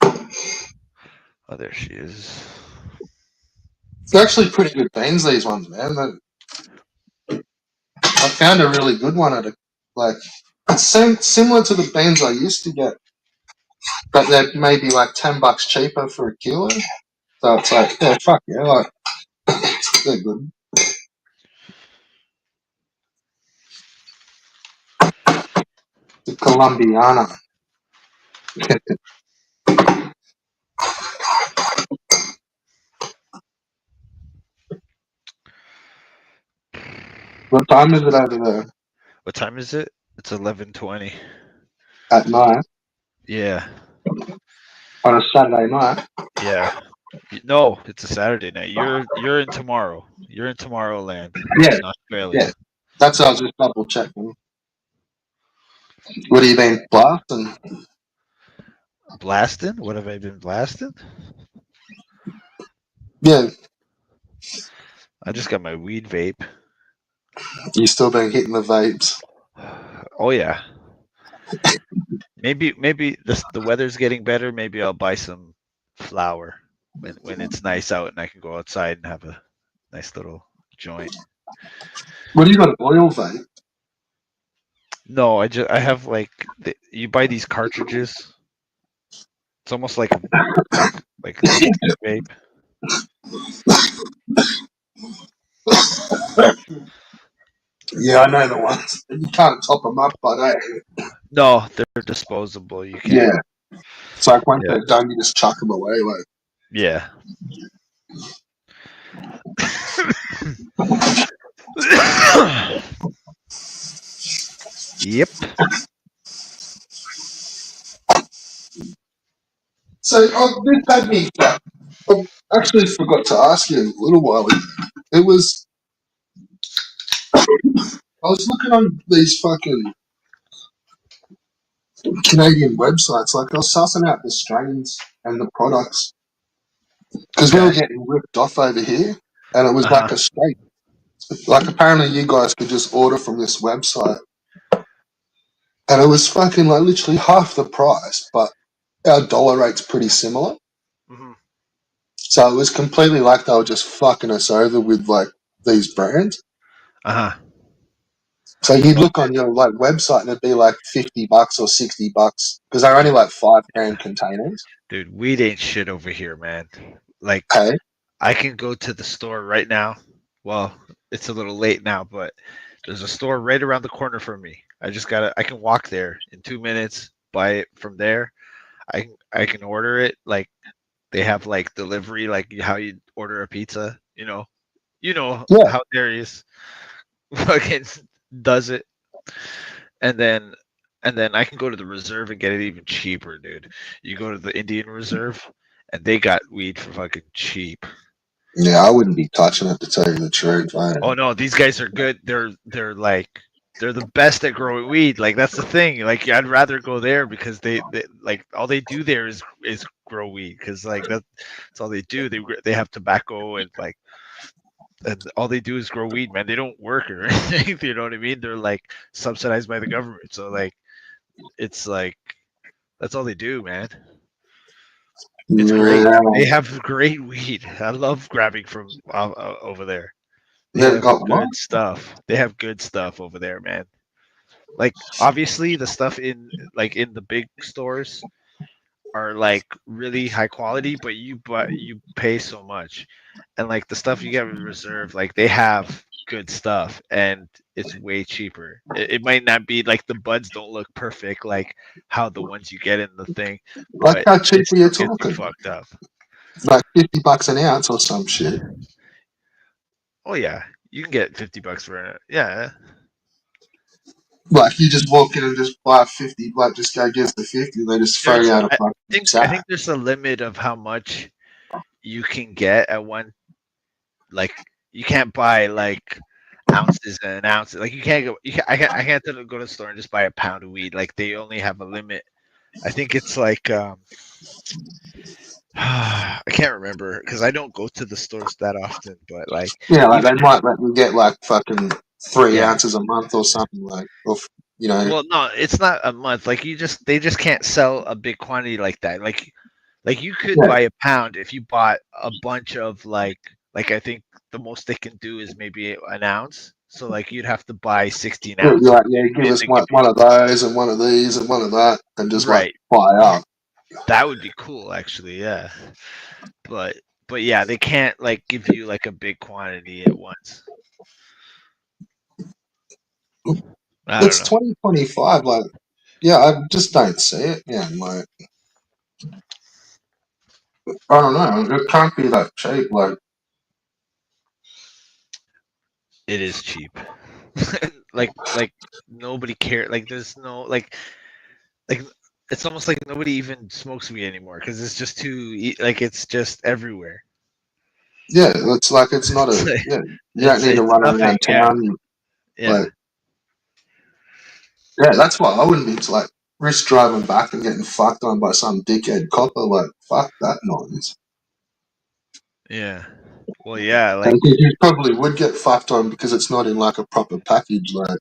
Oh, there she is. They're actually pretty good beans, these ones, man. I found a really good one at a like it's similar to the beans I used to get, but they're maybe like $10 cheaper for a kilo. So it's like, yeah, fuck yeah, like they're good. The Colombiana. What time is it over there? What time is it? It's 11:20. At night Yeah. on a Saturday night. Yeah. No, it's a Saturday night. You're in tomorrow. You're in Tomorrowland, Yeah, not yeah. Australia. That's what I was just double checking. What have you been blasting? Blasting? What have I been blasting? Yeah, I just got my weed vape. you still been hitting the vapes. Oh yeah. Maybe the weather's getting better. Maybe I'll buy some flour when it's nice out and I can go outside and have a nice little joint. What do you got? Oil vape? No, I have like you buy these cartridges. It's almost like a stick vape. Yeah, I know the ones. You can't top them up, but No, they're disposable. You can't. yeah. It's like once Yeah. they're done, you just chuck them away. Like, Yeah. Yep. so this had me. I actually forgot to ask you a little while ago. It was I was looking on these fucking Canadian websites. Like I was sussing out the strains and the products because we were Okay. getting ripped off over here, and it was Uh-huh. like a straight. Like apparently you guys could just order from this website, and it was fucking like literally half the price, but our dollar rate's pretty similar. Hmm. So it was completely like they were just fucking us over with like these brands. Uh-huh. So you'd Oh, look on your like website and it'd be like $50 or $60 because they're only dude, like 5 gram containers. dude, weed ain't shit over here, man. Like Hey, I can go to the store right now. Well, it's a little late now, but there's a store right around the corner from me. I can walk there in 2 minutes, buy it from there. I can order it. Like they have like delivery, like how you order a pizza, yeah, how Darius fucking does it. And then I can go to the reserve and get it even cheaper, dude. You go to the Indian Reserve and they got weed for fucking cheap. yeah, I wouldn't be touching it to tell you the truth. Oh no, these guys are good. They're the best at growing weed. Like that's the thing. Like I'd rather go there because they like all they do there is grow weed because like that's all they do. They have tobacco and all they do is grow weed, man. They don't work or anything. You know what I mean? They're like subsidized by the government. So like it's like that's all they do, man. It's great. Yeah, They have great weed. I love grabbing from over there. They they've have got what? good stuff. They have good stuff over there, man. Like obviously the stuff in the big stores are like really high quality, but you pay so much. And like the stuff you get with Reserve, like they have good stuff and it's way cheaper. It might not be like the buds don't look perfect like how the ones you get in the thing, Like but how cheap it are you still gets you talking? fucked up. Like $50 an ounce or some shit. Oh yeah. You can get $50 for it. Yeah. Like you just walk in and just buy 50, like just go give the 50, they just throw There's you out a I fucking I sack. think there's a limit of how much you can get at one. Like you can't buy like ounces and ounces. Like you can't go. I can't go to the store and just buy a pound of weed. Like they only have a limit. I think it's like I can't remember because I don't go to the stores that often. But like Yeah, like even they might let you get like fucking 3 yeah. ounces a month or something, like, or you know. Well, no, it's not a month. Like they just can't sell a big quantity like that. Like you could Yeah, buy a pound if you bought a bunch of like I think the most they can do is maybe an ounce. So like you'd have to buy 16 you're ounces, like, yeah, give and us they give one of those and one of these and one of that, and you just like right. buy up. That would be cool, actually. Yeah, but but yeah, they can't like give you like a big quantity at once. I don't It's know. 2025, like, yeah, I just don't see it, man. Like, I don't know, it can't be that cheap. Like, It is cheap. Like nobody care. Like there's no like it's almost like nobody even smokes weed anymore because it's just like it's just everywhere. yeah, it's like it's not a, yeah, you don't need to It's run nothing. around Yeah, town. yeah, Like, yeah, that's why I wouldn't be like risk driving back and getting fucked on by some dickhead copper. Like, fuck that noise. yeah. Well, yeah, And like you probably would get fucked on because it's not in like a proper package. Like,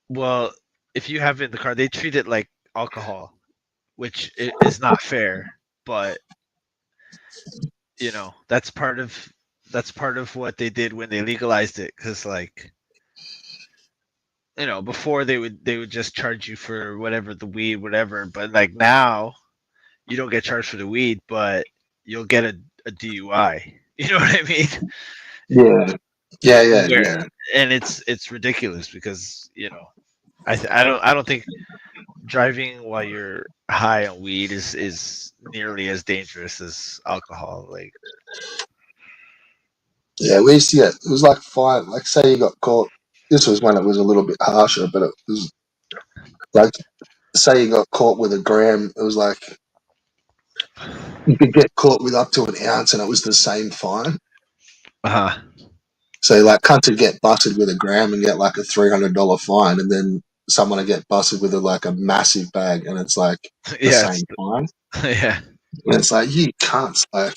well, if you have it in the car, they treat it like alcohol, which is not fair. But that's part of what they did when they legalized it. Because like before they would just charge you for whatever the weed, whatever. But like now you don't get charged for the weed, but you'll get a DUI. You know what I mean? yeah, Where yeah. and it's ridiculous because I don't think driving while you're high on weed is nearly as dangerous as alcohol. Like Yeah, we used to get, it was like fine. Like, say you got caught. This was when it was a little bit harsher, but it was like, say you got caught with a gram. It was like you could get caught with up to an ounce, and it was the same fine. uh So like, cunts would get busted with a gram and get like a $300 fine, and then someone would get busted with like a massive bag, and it's like the yeah, same fine. yeah, And it's like you can't like,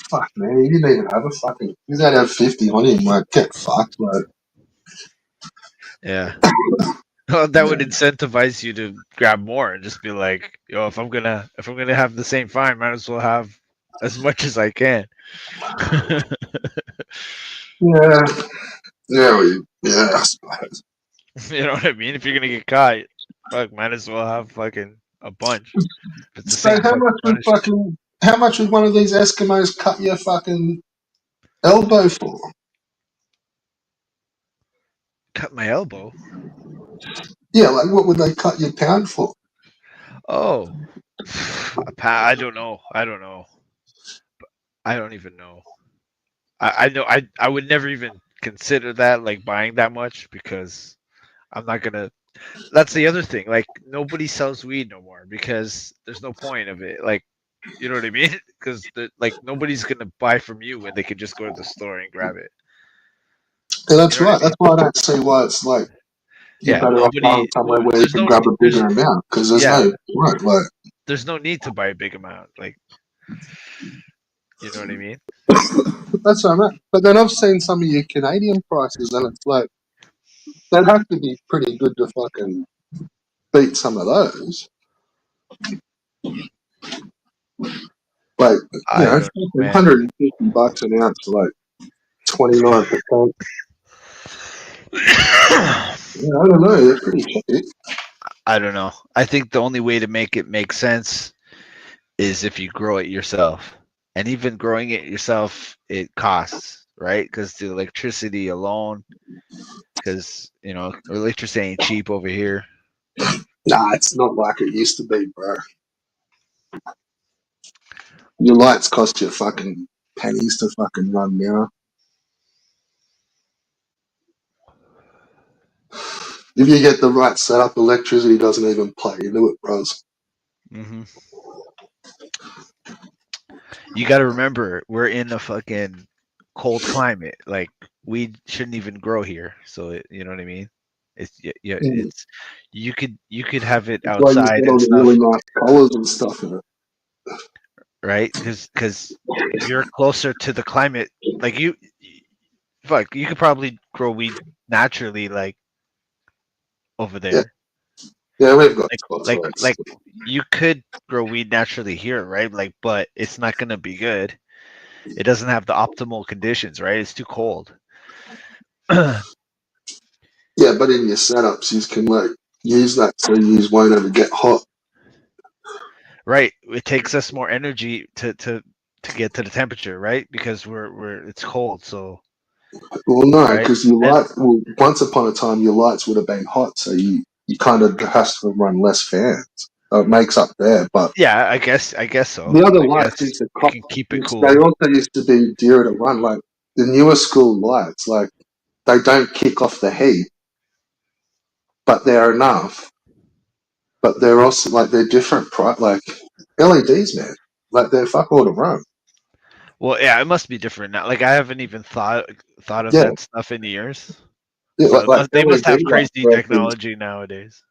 fuck man, you didn't even have a fucking, you don't have 50 on him. Like, get fucked. Like, yeah. Well, that yeah. would incentivize you to grab more and just be like, yo, if I'm gonna have the same fine, might as well have as much as I can. Yeah, yeah, I suppose. You know what I mean? If you're gonna get caught, fuck, might as well have fucking a bunch. If it's the So same fucking punishment. how much would one of these Eskimos cut your fucking elbow for? Cut my elbow. Yeah, like what would they cut your pound for? Oh, I don't know. I don't know. I don't even know. I know. I would never even consider that like buying that much because I'm not gonna. That's the other thing. Like nobody sells weed no more because there's no point of it. Like you know what I mean? Because like nobody's gonna buy from you when they can just go to the store and grab it. Yeah, You that's know what I right. mean? That's why I don't see why it's like you're Yeah. better off going Nobody. somewhere where you There's can no. grab a bigger amount because there's Yeah. no point. Like, There's no need to buy a big amount. Like you know what I mean? that's what I'm at. But then I've seen some of your Canadian prices, and it's like they'd have to be pretty good to fucking beat some of those. Like, you I know, don't know, man. $150 an ounce for like 29%. Yeah, I don't know. They're pretty cheap. I don't know. I think the only way to make it make sense is if you grow it yourself. And even growing it yourself, it costs, right? Because the electricity alone, because electricity ain't cheap over here. Nah, it's not like it used to be, bro. Your lights cost you fucking pennies to fucking run now. If you get the right setup, electricity doesn't even play into it, bros. Hmm. You got to remember, we're in a fucking cold climate. Like weed shouldn't even grow here. So you know what I mean? It's yeah, Mm. it's you could have it That's why you outside get and all the stuff, really nice colours and stuff in it. right? Because you're closer to the climate. Like fuck, you could probably grow weed naturally, like over Yeah, there. yeah, we've got Like spots like where it's. like you could grow weed naturally here, right? Like, but it's not gonna be good. It doesn't have the optimal conditions, right? It's too cold. Yeah, but in your setups, you can like use that so you won't ever get hot. Right. It takes us more energy to get to the temperature, right? Because we're it's cold, so Well, no, right. because your And light. Well, once upon a time, your lights would have been hot, so you kind of has to run less fans. So it makes up there, but yeah, I guess so. the other I lights guess used to you cost. can keep it They cool. also used to be dearer to run. Like the newer school lights, like they don't kick off the heat, but they're enough. But they're also like they're different. Like LEDs, man. Like they're fuck all to run. Well, yeah, it must be different now. Like I haven't even thought of Yeah, that stuff in years. yeah, So like they must LED have lights crazy versus. technology nowadays.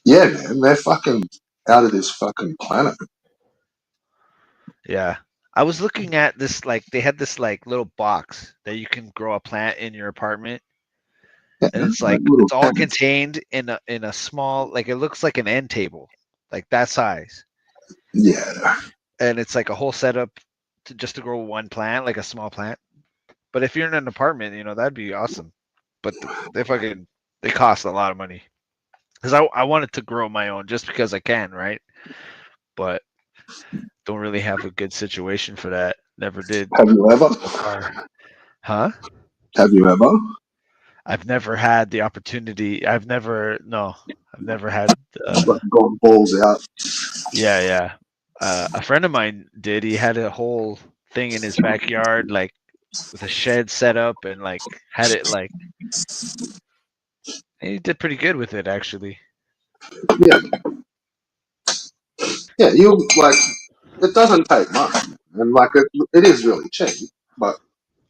Yeah, man, they're fucking out of this fucking planet. Yeah. I was looking at this like they had this like little box that you can grow a plant in your apartment, Yeah, and it's like like little it's all cats. contained in a small, like it looks like an end table, like that size. Yeah, And it's like a whole setup to just to grow one plant, like a small plant. But if you're in an apartment, that'd be awesome. But they fucking they cost a lot of money. Because I wanted to grow my own just because I can, right? But don't really have a good situation for that. Never did have you ever? so far. Huh? Have you ever? I've never had the opportunity. No, I've never had, Like gone balls out. yeah, yeah. A friend of mine did. He had a whole thing in his backyard, like with a shed set up and like had it like he did pretty good with it actually. Yeah, yeah. You like it doesn't take much, and like it is really cheap. But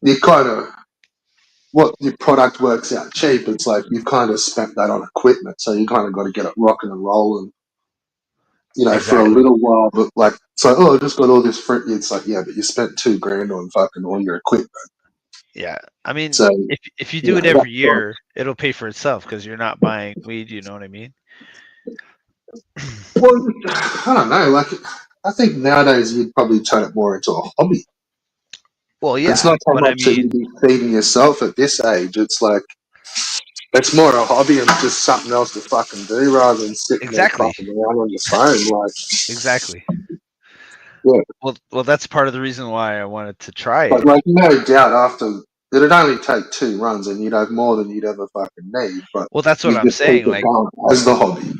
you kind of what your product works out cheap. It's like you've kind of spent that on equipment, so you kind of got to get it rocking and rolling. For a Exactly. little while, but like, so I just got all this fruit. It's like, yeah, but you spent 2 grand on fucking all your equipment. Yeah. I mean, So, if you do it that's every fine. year, it'll pay for itself because you're not buying weed, you know what I mean? Well, I don't know. Like, I think nowadays you'd probably turn it more into a hobby. Well, It's yeah, not so but I much that you'd mean, be feeding yourself at this age. It's like, it's more a hobby and just something else to fucking do rather than sitting there exactly. fucking around on your phone. Like, Exactly. yeah. Well, that's part of the reason why I wanted to try But, it. like, no doubt after, it'd only take 2 runs and you'd have more than you'd ever fucking need. But Well, that's what you I'm just keep saying. it Like, going as the hobby.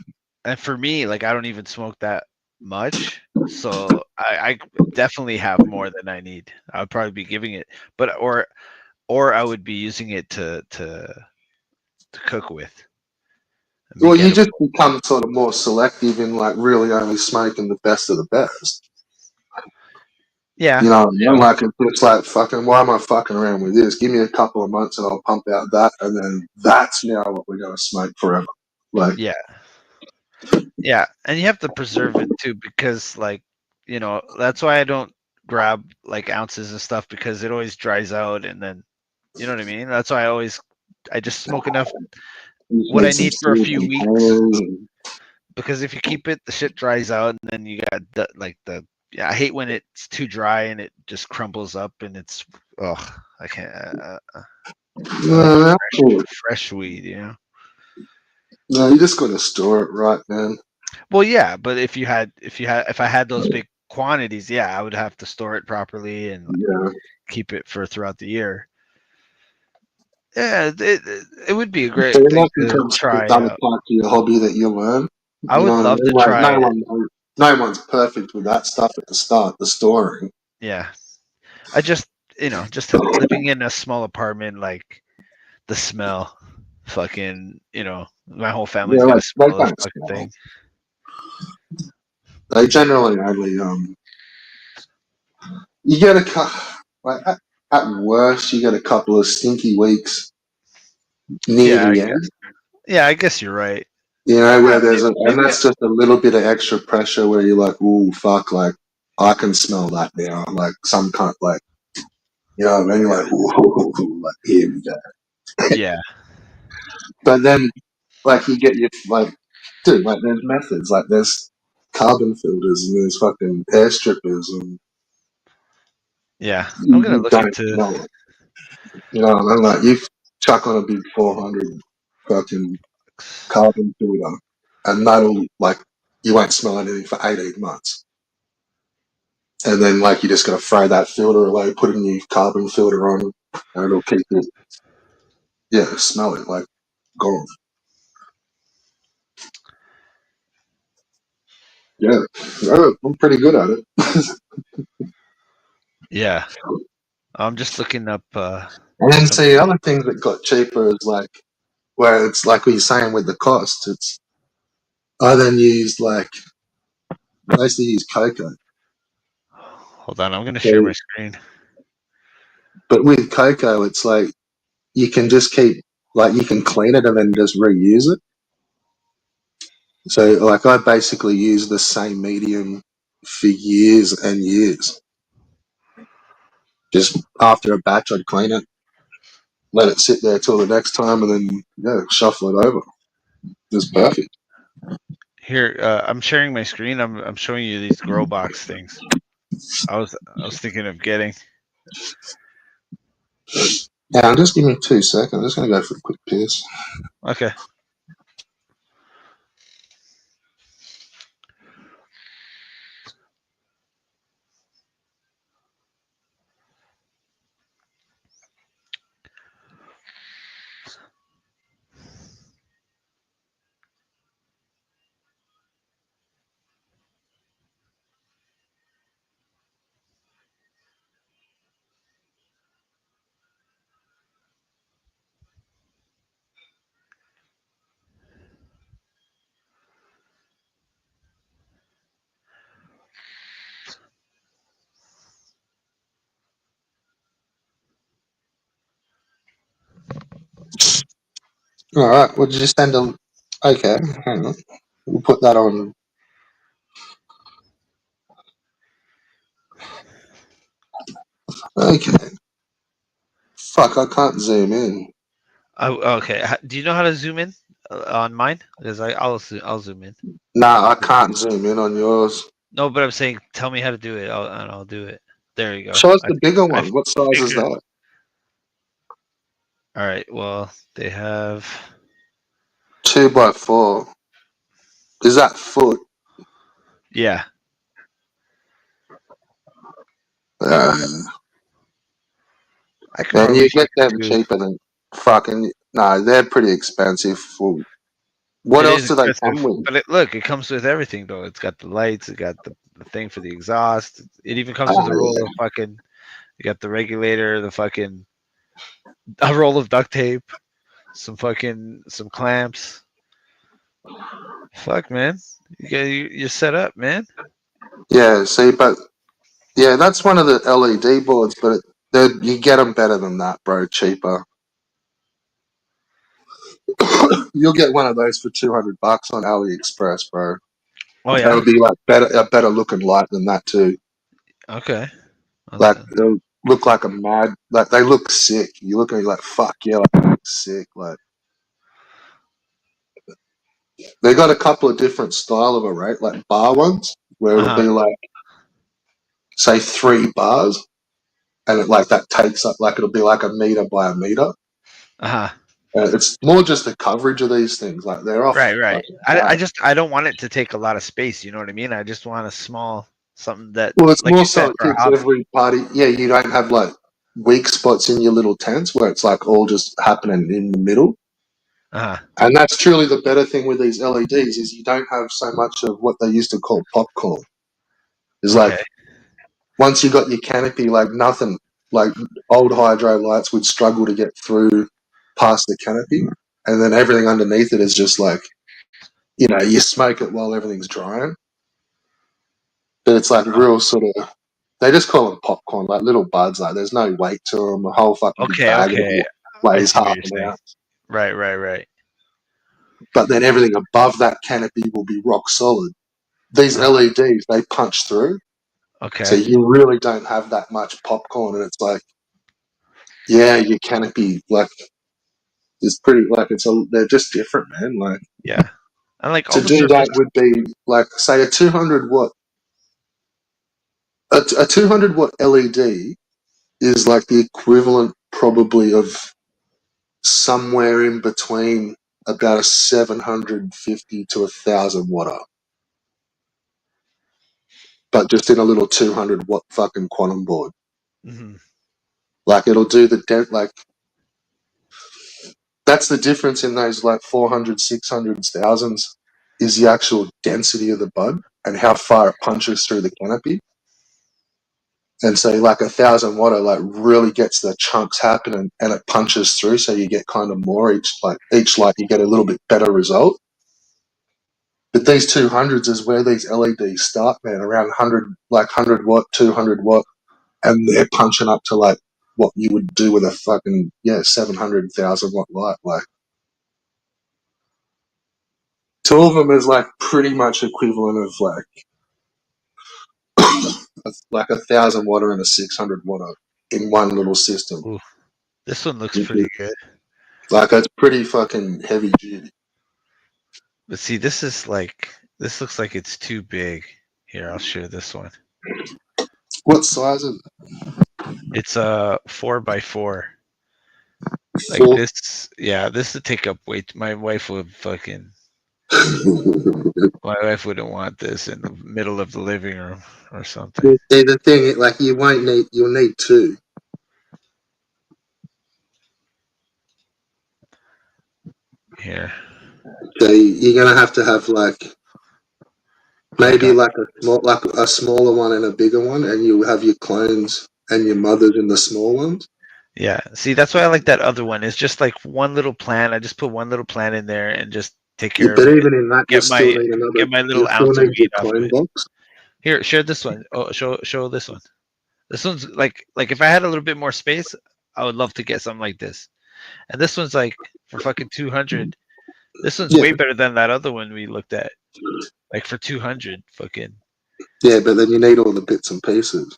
and for me, like, I don't even smoke that much, so I definitely have more than I need. I would probably be giving it, but or I would be using it to cook with and Well, make you just edible. become sort of more selective in like really only smoking the best of the best. Yeah, You know what I mean? yeah, Like it's just like fucking. Why am I fucking around with this? Give me a couple of months and I'll pump out that, and then that's now what we're gonna smoke forever. Like, yeah, yeah. And you have to preserve it too because, like, that's why I don't grab like ounces and stuff because it always dries out, and then you know what I mean. That's why I just smoke enough you just what need I some need for a steel few weeks. containers. And, Because if you keep it, the shit dries out, and then you got the yeah. I hate when it's too dry and it just crumbles up, and it's I can't. I like no, actually, fresh weed, you know. no, you just gotta store it right, man. Well, yeah, but if I had those big quantities, yeah, I would have to store it properly and like Yeah, keep it for throughout the year. Yeah, it would be a so great thing that to becomes try another out. part of your hobby that you learn. I You would know what I love mean? to Like try it. no one's perfect with that stuff at the start, the storing. Yeah, I just just living in a small apartment, like the smell. fucking, my whole family's Yeah, gonna they smell this don't fucking smell. thing. They generally only you get like at worst you get a couple of stinky weeks near Yeah, the end. I guess you're right. You know, where and Maybe. that's just a little bit of extra pressure where you're like, ooh, fuck, like I can smell that now. Like some kind, like you know what I mean? Like, ooh, like here we go. Yeah, But then, like you get your like, dude, like there's methods, like there's carbon filters and there's fucking air strippers and yeah. I'm gonna you look don't into. smell it. You know what I mean? Like you chuck on a big 400 fucking carbon filter, and that'll like you won't smell anything for 18 months. And then like you just gotta throw that filter away, put a new carbon filter on, and it'll keep it. Yeah, smell it like gone. Yeah, I'm pretty good at it. Yeah, I'm just looking up. And then Some. see other things that got cheaper is like where it's like what you're saying with the cost. It's I then used like I used to use cocoa, Hold on, I'm gonna so, share my screen. but with cocoa it's like you can just keep like you can clean it and then just reuse it. So like I basically use the same medium for years and years. Just after a batch, I'd clean it, let it sit there till the next time, and then yeah, shuffle it over. It's perfect. Here, I'm sharing my screen. I'm showing you these grow box things. I was thinking of getting. Now, just give me 2 seconds. I'm just gonna go for a quick piss. Okay. All right, we'll just send a. Okay, hang on. We'll put that on. Okay. Fuck, I can't zoom in. Oh, okay. Do you know how to zoom in on mine? Because I'll zoom in. Nah, I can't zoom in on yours. No, but I'm saying, tell me how to do it, and I'll do it. There you go. Show us I the bigger I one. What size is figured. that? All right. Well, they have. 2 by 4. Is that foot? Yeah. Uh, I could man, probably you ship get it them to. cheaper than fucking. No, they're pretty expensive. For what It else is do they expensive, come with? but look, it comes with everything though. It's got the lights, it got the thing for the exhaust. It even comes with a roll Yeah. of fucking. You got the regulator, the fucking a roll of duct tape, some clamps. Fuck, man, you're set up, man. Yeah, see, but yeah, that's one of the LED boards, but you get them better than that, bro. Cheaper. You'll get one of those for $200 on AliExpress, bro. Oh That'll yeah. be like a better looking light than that too. Okay. Like it'll look like a mad. Like they look sick. You look at it like fuck yeah, like, they look sick. Like they got a couple of different style of array, like bar ones, where Uh it'll huh. be like say 3 bars, and it like that takes up like it'll be like a meter by a meter. Uh huh. It's more just the coverage of these things. Like they're off Right. Right. fucking I bat. just I don't want it to take a lot of space. You know what I mean? I just want a small something that, Well, it's like more you so said, it for a keeps hobby. every party. Yeah, you don't have like weak spots in your little tents where it's like all just happening in the middle. Uh huh. And that's truly the better thing with these LEDs is you don't have so much of what they used to call popcorn. It's like Okay. once you got your canopy, like nothing, like old hydro lights would struggle to get through past the canopy. and then everything underneath it is just like, you know, you smoke it while everything's drying. But it's like real sort of. They just call them popcorn, like little buds. Like there's no weight to them. A whole fucking big Okay, bag of okay. it I weighs see what half you're an saying. ounce. Right, right, right. But then everything above that canopy will be rock solid. These LEDs, they punch through, so Okay. you really don't have that much popcorn. And it's like, yeah, your canopy like is pretty like they're just different, man. Like Yeah. And like all to the do surface. that would be like say a 200 watt. A 200 watt LED is like the equivalent probably of somewhere in between about a 750 to 1,000 watt, but just in a little 200 watt fucking quantum board. Mhm. Like it'll do the like that's the difference in those like 400, 600s, thousands is the actual density of the bud and how far it punches through the canopy. And so like 1,000 watt like really gets the chunks happening and it punches through, so you get kind of more each light you get a little bit better result. But these 200s is where these LEDs start, man, around 100, like 100 watt, 200 watt, and they're punching up to like what you would do with a fucking 700,000 watt light. Like two of them is like pretty much equivalent of like 1,000 watt and a 600 watt in one little system. Ooh, this one looks pretty good. Like it's pretty fucking heavy duty. But see, this looks like it's too big. Here, I'll share this one. What size is It's a 4x4. it? Like Four. this, yeah, this would take up way. My wife would fucking. My wife wouldn't want this in the middle of the living room or something. See, the thing, like you'll need two. Here, So you're gonna have to have like I maybe got. like a smaller one and a bigger one, and you have your clones and your mothers in the small ones. Yeah, see, that's why I like that other one. It's just like one little plant. I just put one little plant in there and just take Yeah, care of but it. even in that, Get my you little still ounce of need your weed off of clone it. box. Here, share this one. Oh, show this one. This one's like if I had a little bit more space, I would love to get something like this. And this one's like for fucking 200. This one's Yeah, way better than that other one we looked at. Like for 200, fucking. yeah, but then you need all the bits and pieces.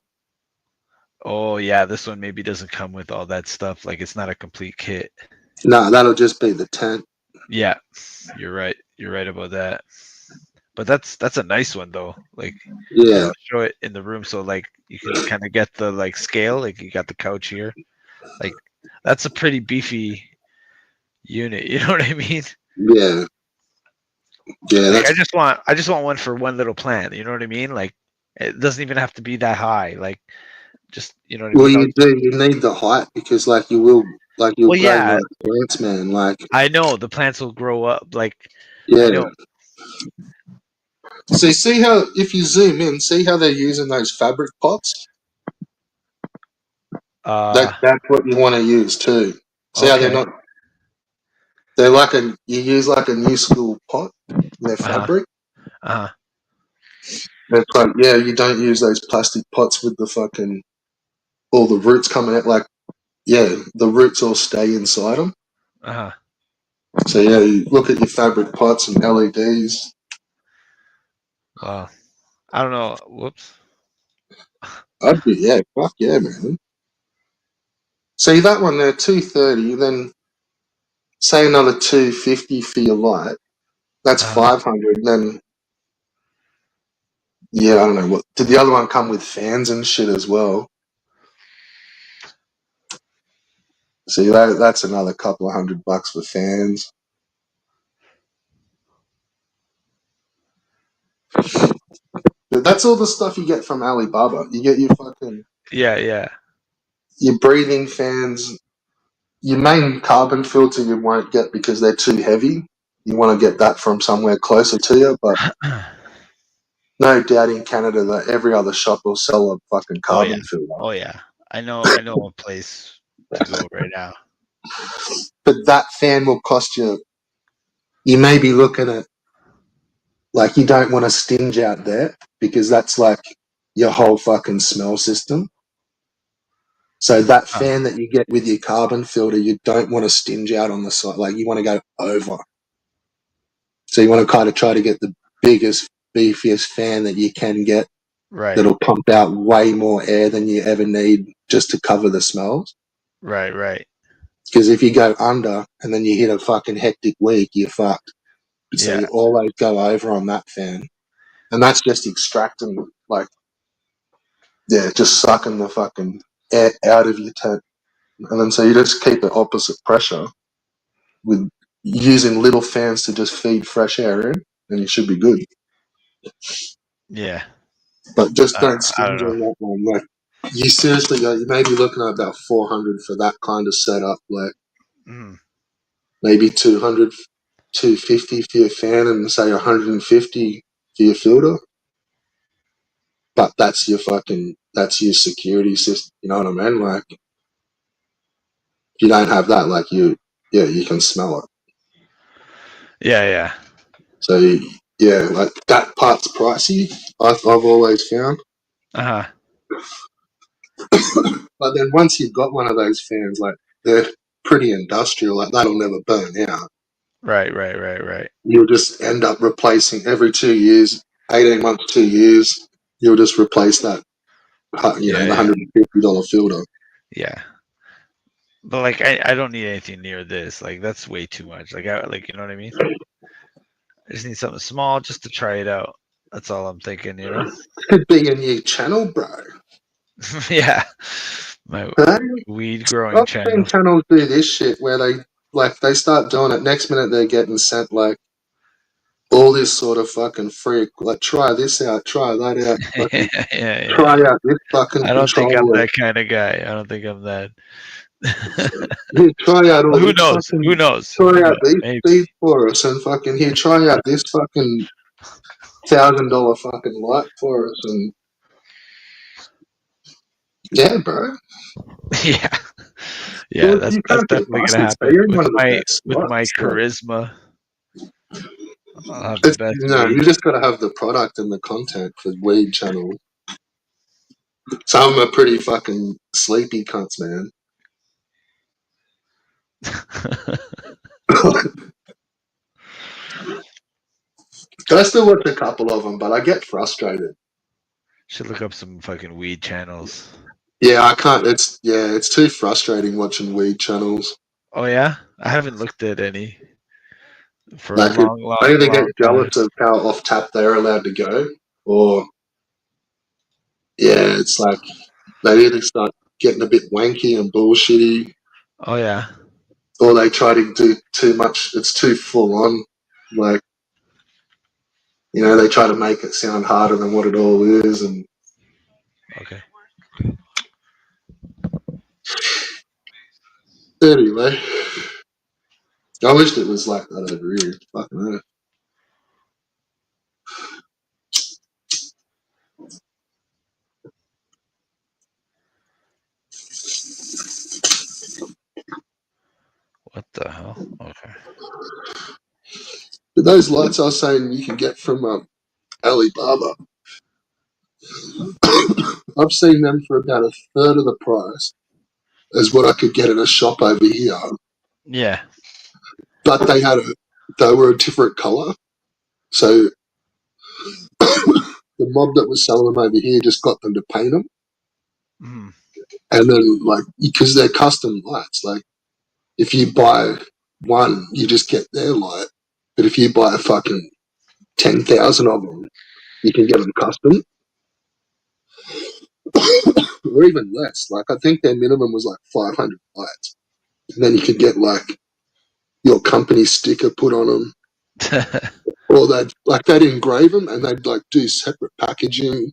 Oh yeah, this one maybe doesn't come with all that stuff. Like it's not a complete kit. No, that'll just be the tent. Yeah, you're right. You're right about that. But that's a nice one though. Like here, Yeah, I'll show it in the room so like you can kind of get the like scale. Like you got the couch here. Like that's a pretty beefy unit. You know what I mean? yeah, yeah. Like That's I just want one for one little plant. You know what I mean? Like it doesn't even have to be that high. Like just you know what I well, mean? you do. You need the height because you'll Well, grow yeah, nice plants, man. Like, I know the plants will grow up. Like I yeah. know. So see how if you zoom in, see how they're using those fabric pots. Uh, That's what you want to use too. See how they're okay. not. They're like you use like a new school pot. They're Uh huh. fabric. Uh huh. It's like you don't use those plastic pots with the fucking all the roots coming out. Like the roots all stay inside them. Uh huh. So you look at your fabric pots and LEDs. Wow. I don't know. Whoops. I'd be fuck yeah, man. See that one there, 230. Then say another 250 for your light. That's Uh, 500. Then I don't know what. Did the other one come with fans and shit as well? See that's another couple of $100 for fans. But that's all the stuff you get from Alibaba. You get yeah. Yeah. your breathing fans. Your main carbon filter you won't get because they're too heavy. You want to get that from somewhere closer to you, but no doubt in Canada that every other shop will sell a fucking Oh yeah. carbon filter. Oh yeah. I know. I know a place to go right now. But that fan will cost you. You may be looking at like you don't want to stinge out there because that's like your whole fucking smell system. So that fan that you get with your carbon filter, you don't want to stinge out on the side. Like you want to go over. So you want to kind of try to get the biggest, beefiest fan that you can get Right. that'll pump out way more air than you ever need just to cover the smells. Right. Right. Because if you go under and then you hit a fucking hectic week, you're fucked. So Yeah. you always go over on that fan. And that's just extracting, like, yeah, just sucking the fucking air out of your tent. And then so you just keep it opposite pressure with using little fans to just feed fresh air in, and you should be good. Yeah. But just don't I don't stingy know. on that one. Like, you seriously, you may be looking at about 400 for that kind of setup. Like, Mm. maybe 200, 250 for your fan, and say 150 for your filter. But that's your security system. You know what I mean? Like, if you don't have that, like you can smell it. Yeah. Yeah. So yeah, like that part's pricey. I've always found. Uh huh. But then once you've got one of those fans, like they're pretty industrial. Like that'll never burn out. Right. Right. Right. Right. You'll just end up replacing every 2 years, 18 months, 2 years. You'll just replace that, Yeah. the Yeah. $150 filter. Yeah. But like, I don't need anything near this. Like, that's way too much. Like, you know what I mean? I just need something small just to try it out. That's all I'm thinking. You know? Could be a new channel, bro. Yeah. My Hey? weed growing I've seen channel. channels do this shit where they start doing it. Next minute they're getting sent like all this sort of fucking freak. Like try this out, try that out, Yeah. fucking Yeah. try Yeah. out this fucking I don't think I'm controller. that kind of guy. I don't think I'm that. Here, try out all Who this knows? Who fucking. knows? Who Try out knows? these Maybe. speeds for us, and fucking here. Try out this fucking $1,000 fucking light for us, and yeah, bro. Yeah. Yeah, Well, you that's can't get definitely gonna busted. So happen you're in one of the best with my spots. Like, charisma. I'll have the best weed. you just got to have the product and the content for weed channel. Some of them are pretty fucking sleepy cunts, man. I still watch a couple of them, but I get frustrated. Should look up some fucking weed channels. Yeah, I can't. It's too frustrating watching weed channels. Oh yeah, I haven't looked at any for a Like, long, I long, either get long time. jealous of how off tap they're allowed to go, or yeah, it's like they either start getting a bit wanky and bullshitty, Oh yeah. or they try to do too much. It's too full on. Like, they try to make it sound harder than what it all is. And Okay. anyway, I wished it was like that over here. Fucking hell. What the hell? Okay. But those lights I was saying you can get from Alibaba, I've seen them for about a third of the price as what I could get at a shop over here. Yeah. But they were a different color. So the mob that was selling them over here just got them to paint them. Mm. And then, like, because they're custom lights, like, if you buy one, you just get their light. But if you buy a fucking 10,000 of them, you can get them custom. Or even less. Like, I think their minimum was like 500 lights. And then you could get, like, your company sticker put on them. Or they'd engrave them and they'd, like, do separate packaging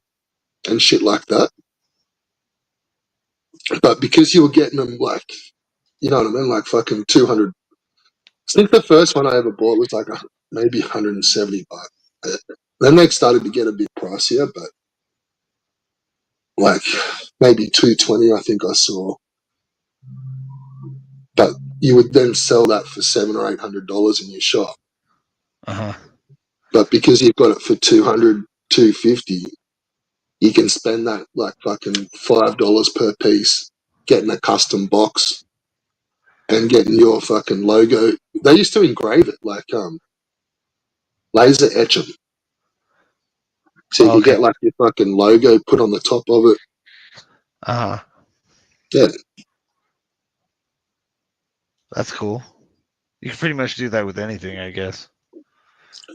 and shit like that. But because you were getting them, like, you know what I mean? Like, fucking 200. I think the first one I ever bought was like maybe 170 bucks. Then they started to get a bit pricier, but like maybe 220 I think I saw. But you would then sell that for $700 or $800 in your shop. Uh-huh. But because you've got it for 200, 250, you can spend that like fucking $5 per piece getting a custom box and getting your fucking logo. They used to engrave it like laser etch them, so you could Okay. get like your fucking logo put on the top of it. Uh-huh. Yeah, That's cool. You can pretty much do that with anything, I guess.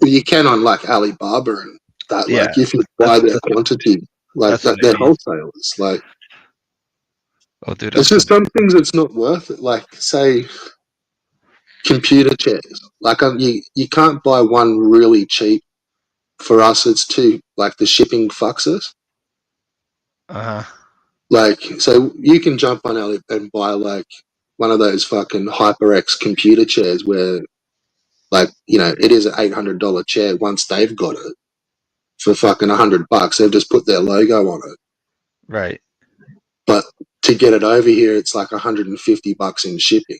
you can on like Alibaba and that. Yeah, Like if you buy that's their that's quantity, like that's what that, I they're mean. wholesalers. Like Oh, dude, I'm it's just flipping. some things it's not worth it. Like say computer chairs. Like you can't buy one really cheap. For us, it's too like the shipping fucks us. Uh-huh. Like so, you can jump on Ali and buy like one of those fucking HyperX computer chairs where like it is an $800 chair. Once they've got it for fucking $100, they've just put their logo on it. Right. But to get it over here, it's like $150 in shipping.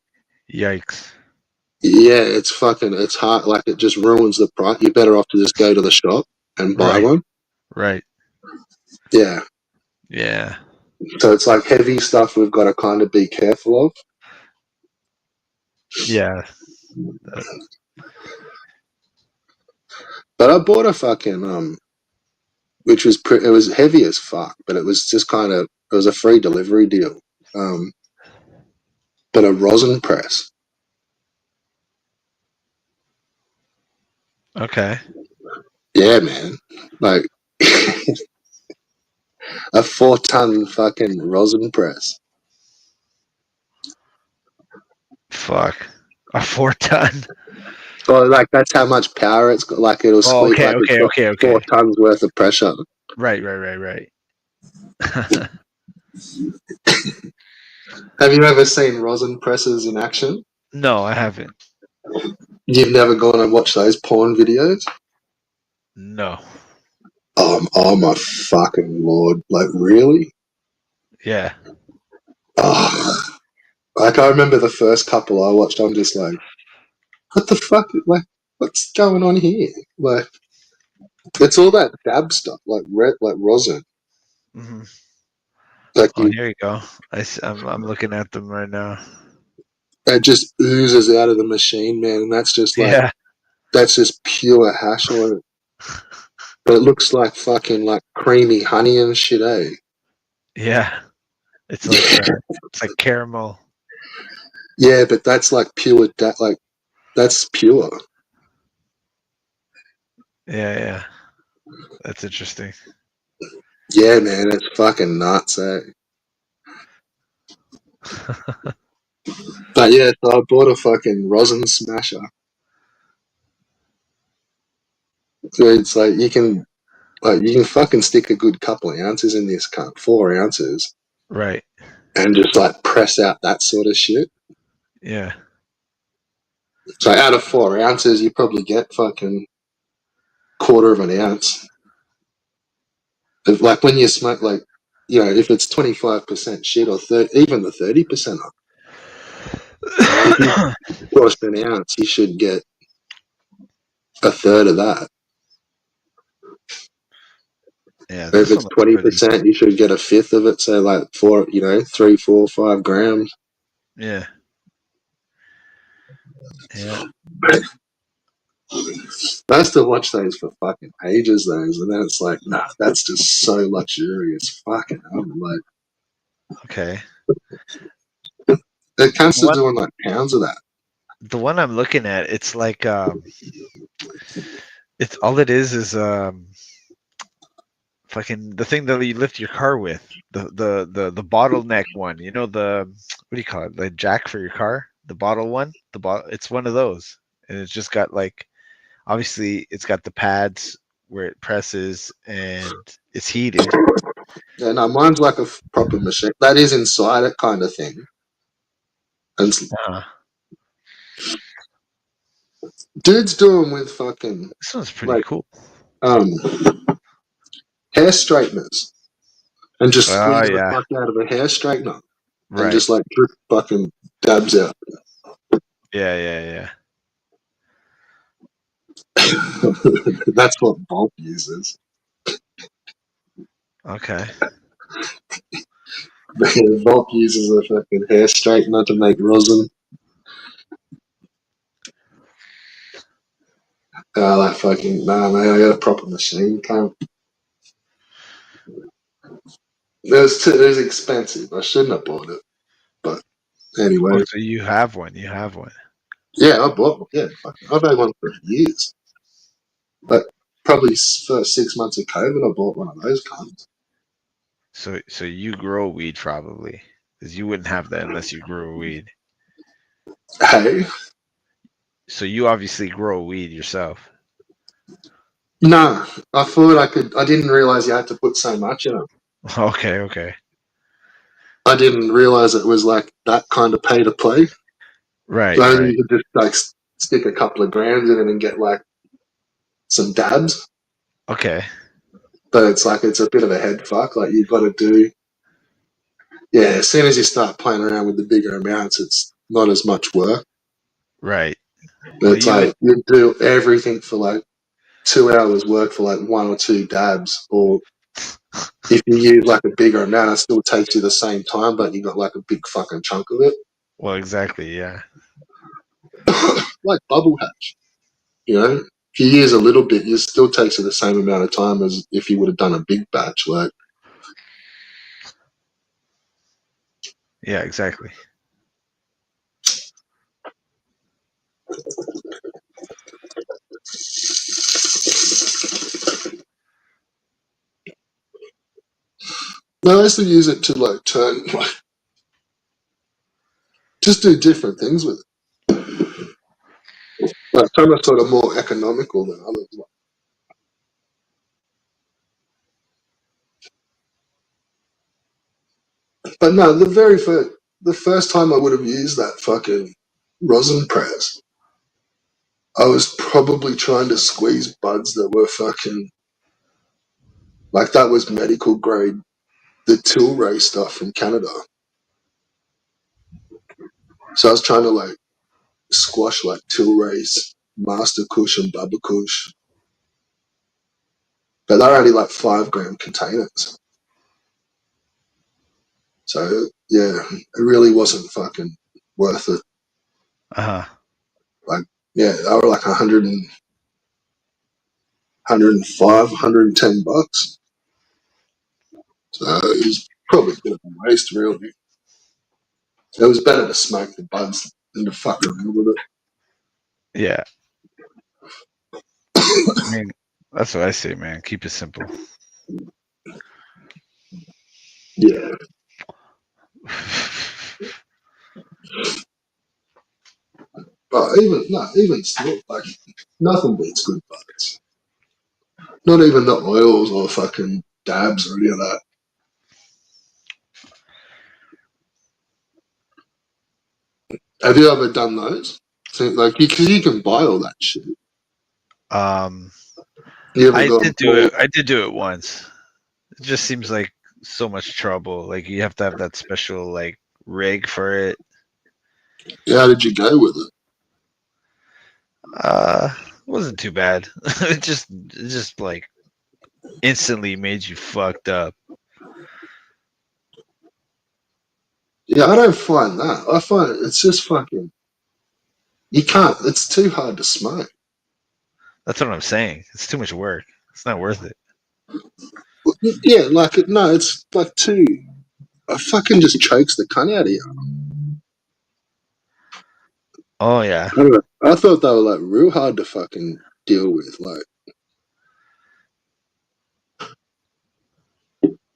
Yikes. Yeah, it's hard. Like it just ruins the price. You're better off to just go to the shop and buy Right. one. Right. Yeah. Yeah. So it's like heavy stuff we've got to kind of be careful of. Yeah. But I bought a fucking which was it was heavy as fuck, but it was just kind of it was a free delivery deal. Um, but a rosin press. Okay. Yeah, man. Like a 4-ton fucking rosin press. Fuck. A 4 ton. So like that's how much power it's got. Like it'll Oh, squeeze. okay, Like it's okay, got okay, four okay. tons worth of pressure. Right, right, right, right. Have you ever seen rosin presses in action? No, I haven't. You've never gone and watched those porn videos? No. Oh my fucking lord! Like really? Yeah. Oh, like I remember the first couple I watched. I'm just like, what the fuck? Like, what's going on here? Like, it's all that dab stuff, like like rosin. Hmm. Like Oh, here you go. I'm looking at them right now. it just oozes out of the machine, man, and Yeah. that's just pure hash oil. But it looks like fucking like creamy honey and shit, eh? Yeah. It's like caramel. Yeah, but that's like pure. Like that's pure. Yeah, yeah. That's interesting. Yeah, man, it's fucking nuts, eh? But yeah, so I bought a fucking rosin smasher. So it's like you can fucking stick a good couple of ounces in this cup, 4 ounces, Right. and just like press out that sort of shit. Yeah. So out of 4 ounces, you probably get fucking quarter of an ounce. Like when you smoke, like if it's 25% shit or 30, even the 30%, if you squash an ounce, you should get a third of that. Yeah, If this one it's looks pretty. 20%, you should get a fifth of it. So like 3, 4, 5 grams. Yeah. Yeah. I used to watch those for fucking ages, those, and then it's like, nah, that's just so luxurious. Fucking hell, like Okay. it comes to One doing like pounds of that. the one I'm looking at, it's like it's all it is fucking the thing that you lift your car with. The bottleneck one. You know the what do you call it? The jack for your car? The bottle one? The bottle it's one of those. And it's just got like obviously it's got the pads where it presses and it's heated. Yeah, no, mine's like a proper machine that is inside it, kind of thing. And Uh, dudes do them with fucking this one's pretty like cool. um hair straighteners, and just Oh squeeze the yeah. fuck out of a hair straightener, and Right. just like drip fucking dabs out. Yeah, yeah, That's what bulk uses. yeah. Okay. Bulk uses a fucking hair straightener to make rosin. That fucking nah, man. I got a proper machine. Can't. It was expensive. I shouldn't have bought it, but Oh, anyway. so you have one. You have one. Yeah, I bought one. Yeah, fucking, I've had one for years. Like probably first 6 months of COVID, I bought one of those cunts. So you grow weed probably, because you wouldn't have that unless you grew weed. Hey, So you obviously grow weed yourself. nah. I thought I could. I didn't realize you had to put so much in it. Okay, okay. I didn't realize it was like that kind of pay to play. Right, So right. you could just like stick a couple of grams in it and get like some dabs. Okay. But it's like it's a bit of a head fuck. Like you've got to do. Yeah, as soon as you start playing around with the bigger amounts, it's not as much work. Right. But Well, it's like you do everything for like 2 hours work for like one or two dabs, or if you use like a bigger amount, it still takes you the same time, but you got like a big fucking chunk of it. well, exactly. Yeah. Like bubble hatch, you know? If you use a little bit, it still takes you the same amount of time as if you would have done a big batch. Like, Yeah, exactly. no, I used to use it to like turn, like, just do different things with it. Like, some are sort of more economical than others. But no, the first time I would have used that fucking rosin press, I was probably trying to squeeze buds that were fucking like that was medical grade, the Tilray stuff from Canada. So I was trying to like squash like Tilray's Master Kush and Baba Kush, but they're only like 5 gram containers. So yeah, it really wasn't fucking worth it. Uh-huh. Like yeah, they were like 110 bucks. So it was probably a bit of a waste, really. It was better to smoke the buds than to fuck around with Yeah. I mean, that's what I say, man. Keep it simple. it. Yeah, but even still, like nothing beats good buds. Not even the oils or fucking dabs or any of that. Have you ever done those? So, like, because you can buy all that shit. um, You ever gone for? I did do it once. It just seems like so much trouble. Like you have to have that special like rig for it. How did you go with it? It wasn't too bad. It just like instantly made you fucked up. Yeah, I don't find that. I find it's just fucking. You can't. It's too hard to smoke. That's what I'm saying. It's too much work. It's not worth it. Yeah, like it. No, it's like too. I fucking just chokes the cunt out of you. Oh yeah. I don't know. I thought they were like real hard to fucking deal with.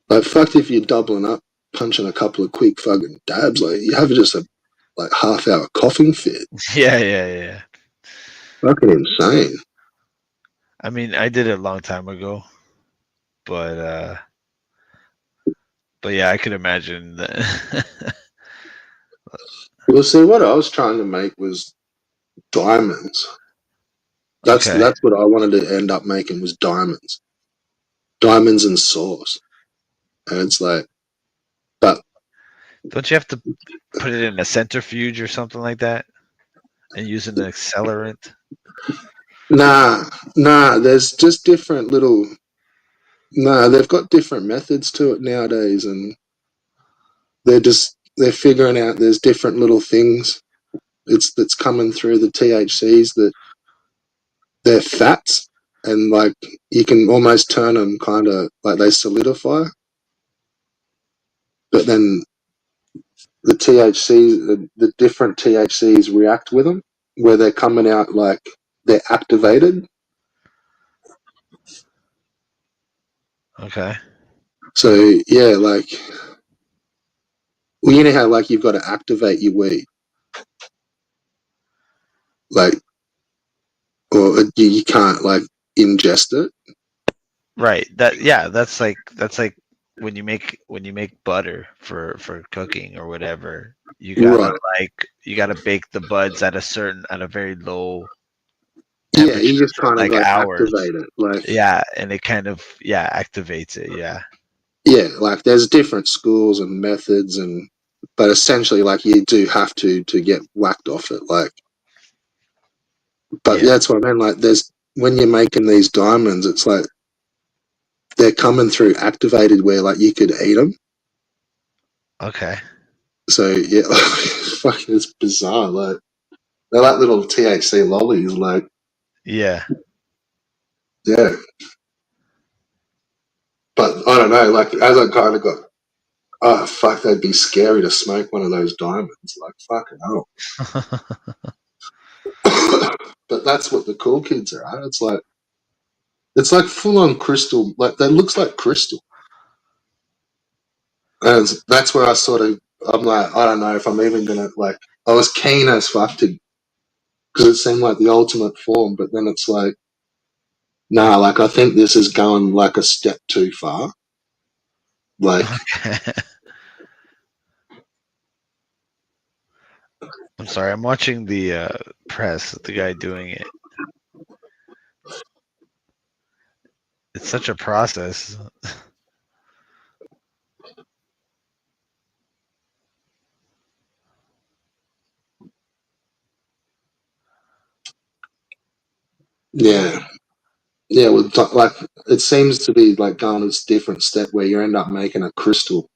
Like fucked if you're doubling up, punching a couple of quick fucking dabs. Like you have just a like half-hour coughing fit. Yeah, yeah, yeah. Fucking insane. I mean, I did it a long time ago, but uh but yeah, I could imagine that. Well, see, what I was trying to make was diamonds. Okay. That's what I wanted to end up making was diamonds and sauce. And it's like, but Don't you have to put it in a centrifuge or something like that? and using the accelerant. Nah, nah. There's just different little. Nah, they've got different methods to it nowadays, and they're figuring out there's different little things. That's coming through the THCs that they're fats, and like you can almost turn them kind of like they solidify, but then the THCs, the different THCs react with them, where they're coming out like they're activated. Okay. So yeah, like well, you know how like you've got to activate your weed, like or you can't like ingest it. Right. That's like when you make butter for cooking or whatever. Right. You gotta bake the buds at a very low Yeah, you temperature just for kind of like like hours. activate it. Like Yeah, and it kind of activates it. Yeah. yeah, like there's different schools and methods and but essentially like you do have to get whacked off it. Like but Yeah. that's what I mean. Like there's when you're making these diamonds, it's like they're coming through activated where like you could eat them. Okay. So yeah, fucking it's bizarre. Like they're like little THC lollies. Like Yeah. yeah, but I don't know. Like as I kind of got, oh fuck, that'd be scary to smoke one of those diamonds. Like fucking hell. But that's what the cool kids are at. It's like full on crystal. Like that looks like crystal, and that's where I sort of I'm like I don't know if I'm even gonna like. I was keen as fuck to because it seemed like the ultimate form, but then it's like nah. Like I think this is going like a step too far. Like Okay. I'm sorry. I'm watching the press. The guy doing it. It's such a process. yeah, yeah. With like it seems to be like going this different step where you end up making a crystal,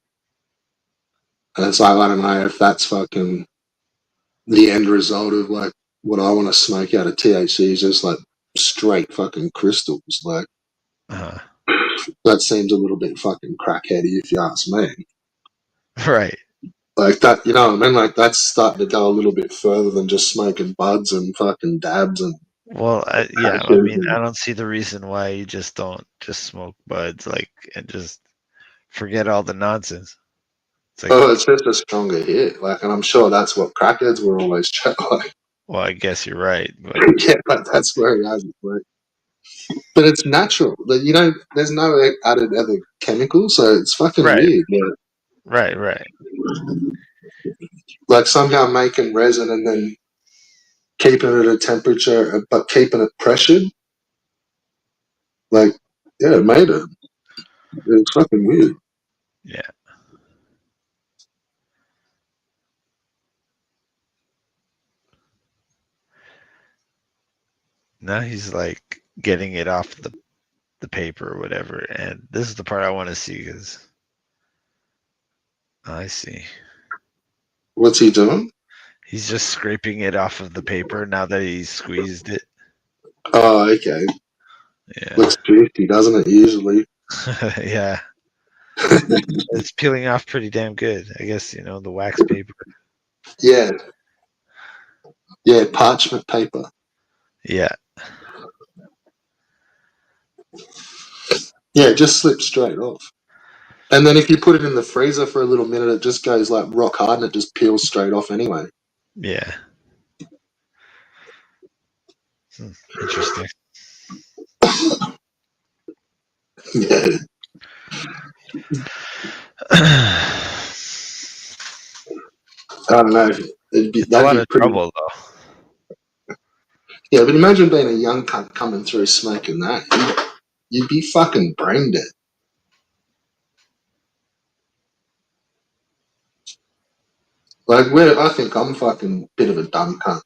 and it's like I don't know if that's fucking the end result of like what I want to smoke out of THC is just like straight fucking crystals. Like Uh, that seems a little bit fucking crackheady if you ask me. right. Like that, you know what I mean? Like that's starting to go a little bit further than just smoking buds and fucking dabs and Well, yeah. I patches. mean, I don't see the reason why you just don't just smoke buds, like, and just forget all the nonsense. It's like, Oh, it's just a stronger hit. Like, and I'm sure that's what crackheads were always like. well, I guess you're right, but Yeah, but that's where he has it. Like, but it's natural. Like, you know, there's no added other chemicals, so it's fucking right, weird. Yeah. right. Like somehow making resin and then keeping it at a temperature, but keeping it pressured. Like, yeah, it made it. It's fucking weird. Yeah. Now he's like getting it off the paper or whatever, and this is the part I want to see because I see. What's he doing? He's just scraping it off of the paper now that he's squeezed it. Oh, okay. Yeah. Looks juicy, doesn't it? Usually. Yeah. It's peeling off pretty damn good. I guess, the wax paper. Yeah, yeah. Parchment paper. Yeah. Yeah, it just slips straight off. And then if you put it in the freezer for a little minute, it just goes like rock hard and it just peels straight off anyway. Yeah. Interesting. Yeah, I don't know. It's a That'd lot be of pretty. trouble though. Yeah, but imagine being a young cunt coming through smoking that. You'd be fucking brain dead. Like, I think I'm fucking bit of a dumb cunt.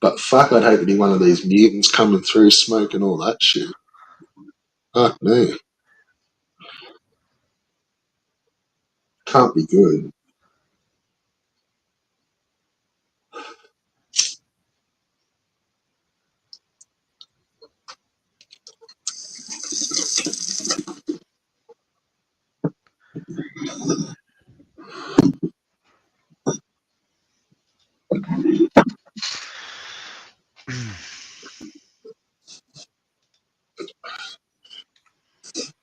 But fuck, I'd hate to be one of these mutants coming through smoking all that shit. Fuck me. Can't be good.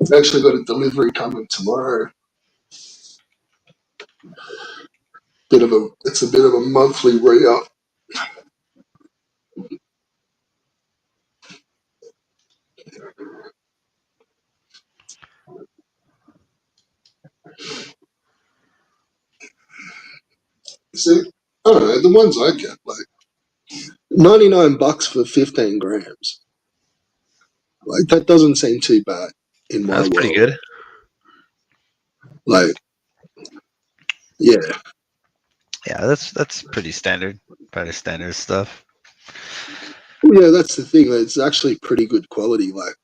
I've actually got a delivery coming tomorrow. It's a bit of a monthly re-up. See, I don't know, the ones I get, like $99 for 15 grams. Like, that doesn't seem too bad in my That's pretty world. good. Like, yeah. Yeah, that's pretty standard. Pretty standard stuff. Yeah, that's the thing. It's actually pretty good quality. Like,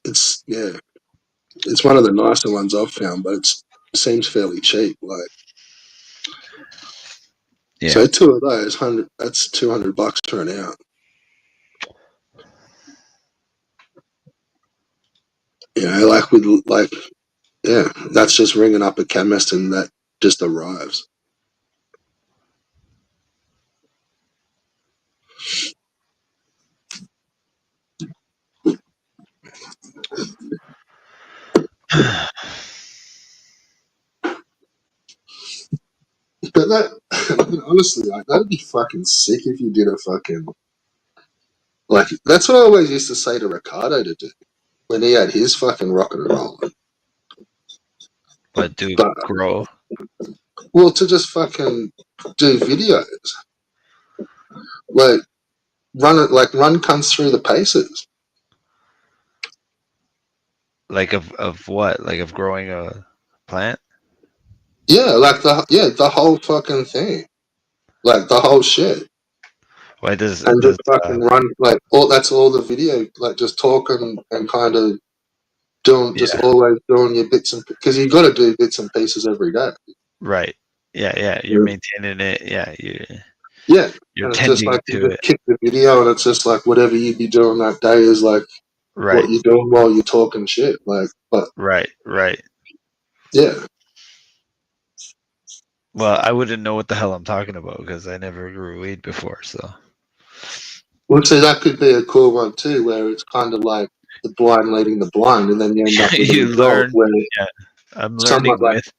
it's one of the nicer ones I've found, but it seems fairly cheap. Like, Yeah. so two of those, that's $200 for an hour. You know, that's just ringing up a chemist and that just arrives. But honestly, like, that'd be fucking sick if you did a fucking, like, that's what I always used to say to Ricardo to do when he had his fucking rock and roll. But do But, grow well, to just fucking do videos, like, run comes through the paces. like of what? Like of growing a plant? Yeah, like the whole fucking thing. Like the whole shit. Why And does just fucking run like that's all the video, like just talking and kind of doing, just yeah, always doing your bits and, because you got to do bits and pieces every day. right. Yeah. You're maintaining it. Yeah, Yeah, you're and it's just tending like you to just it. kick the video, and it's just like whatever you be doing that day is like what Right. you're doing while you're talking shit. Like, but Right. yeah, Well, I wouldn't know what the hell I'm talking about because I never grew weed before. So well, see, that could be a cool one too, where it's kind of like the blind leading the blind, and then you end up with a you result learn. where Yeah, I'm someone learning like, with.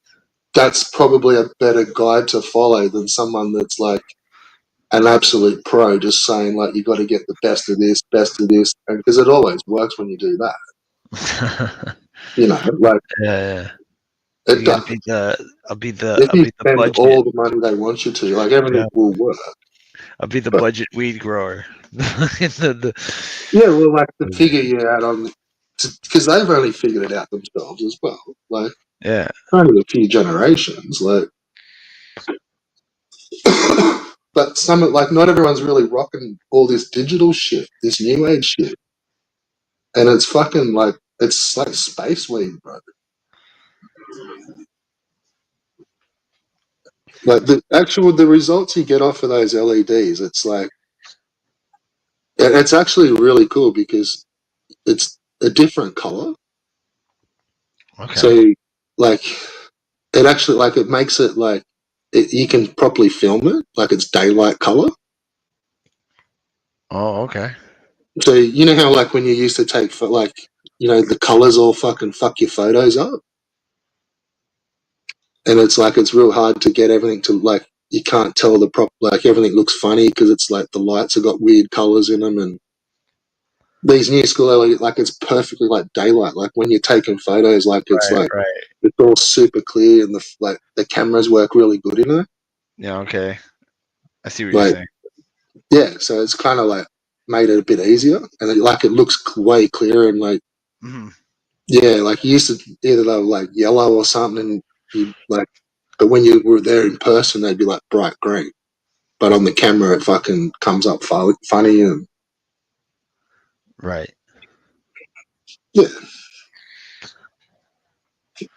that's probably a better guide to follow than someone that's like an absolute pro, just saying like you got to get the best of this, and because it always works when you do that. You know, like Yeah. it You gotta does. be the. I'll be the. If I'll you be the spend budget. all the money they want you to, like everything Yeah, will work. I'll be the But budget weed grower. yeah, well, like the figure you had on, because they've only figured it out themselves as well. Like yeah. only a few generations, like. But not everyone's really rocking all this digital shit, this new age shit, and it's fucking like it's like space weed, bro. Like the results you get off of those LEDs, it's like it's actually really cool because it's a different color. Okay. So like it actually, like, it makes it like you can properly film it, like it's daylight color. Oh, okay. So you know how like when you used to take like, you know, the colors all fucking fuck your photos up, and it's like it's real hard to get everything to, like, you can't tell like everything looks funny because it's like the lights have got weird colors in them, and these new school LED, like it's perfectly like daylight. Like when you're taking photos, like it's Right. like Right. it's all super clear, and the cameras work really good in it. Yeah. Okay. I see what you're Like, saying. yeah, so it's kind of like made it a bit easier, and it looks way clearer, and like, Hmm. yeah, like you used to either they were like yellow or something, and you like, but when you were there in person, they'd be like bright green. but on the camera it fucking comes up funny and Right.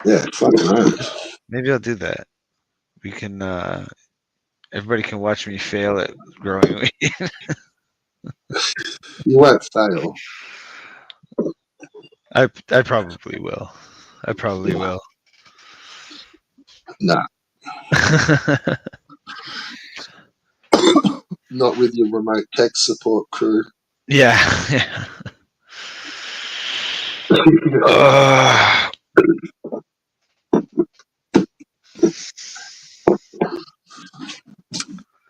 yeah, fucking right. Maybe I'll do that. We can. Everybody can watch me fail at growing weight. You won't fail. I probably will. I probably will. Nah, not with your remote tech support crew. Yeah. Yeah. Ugh.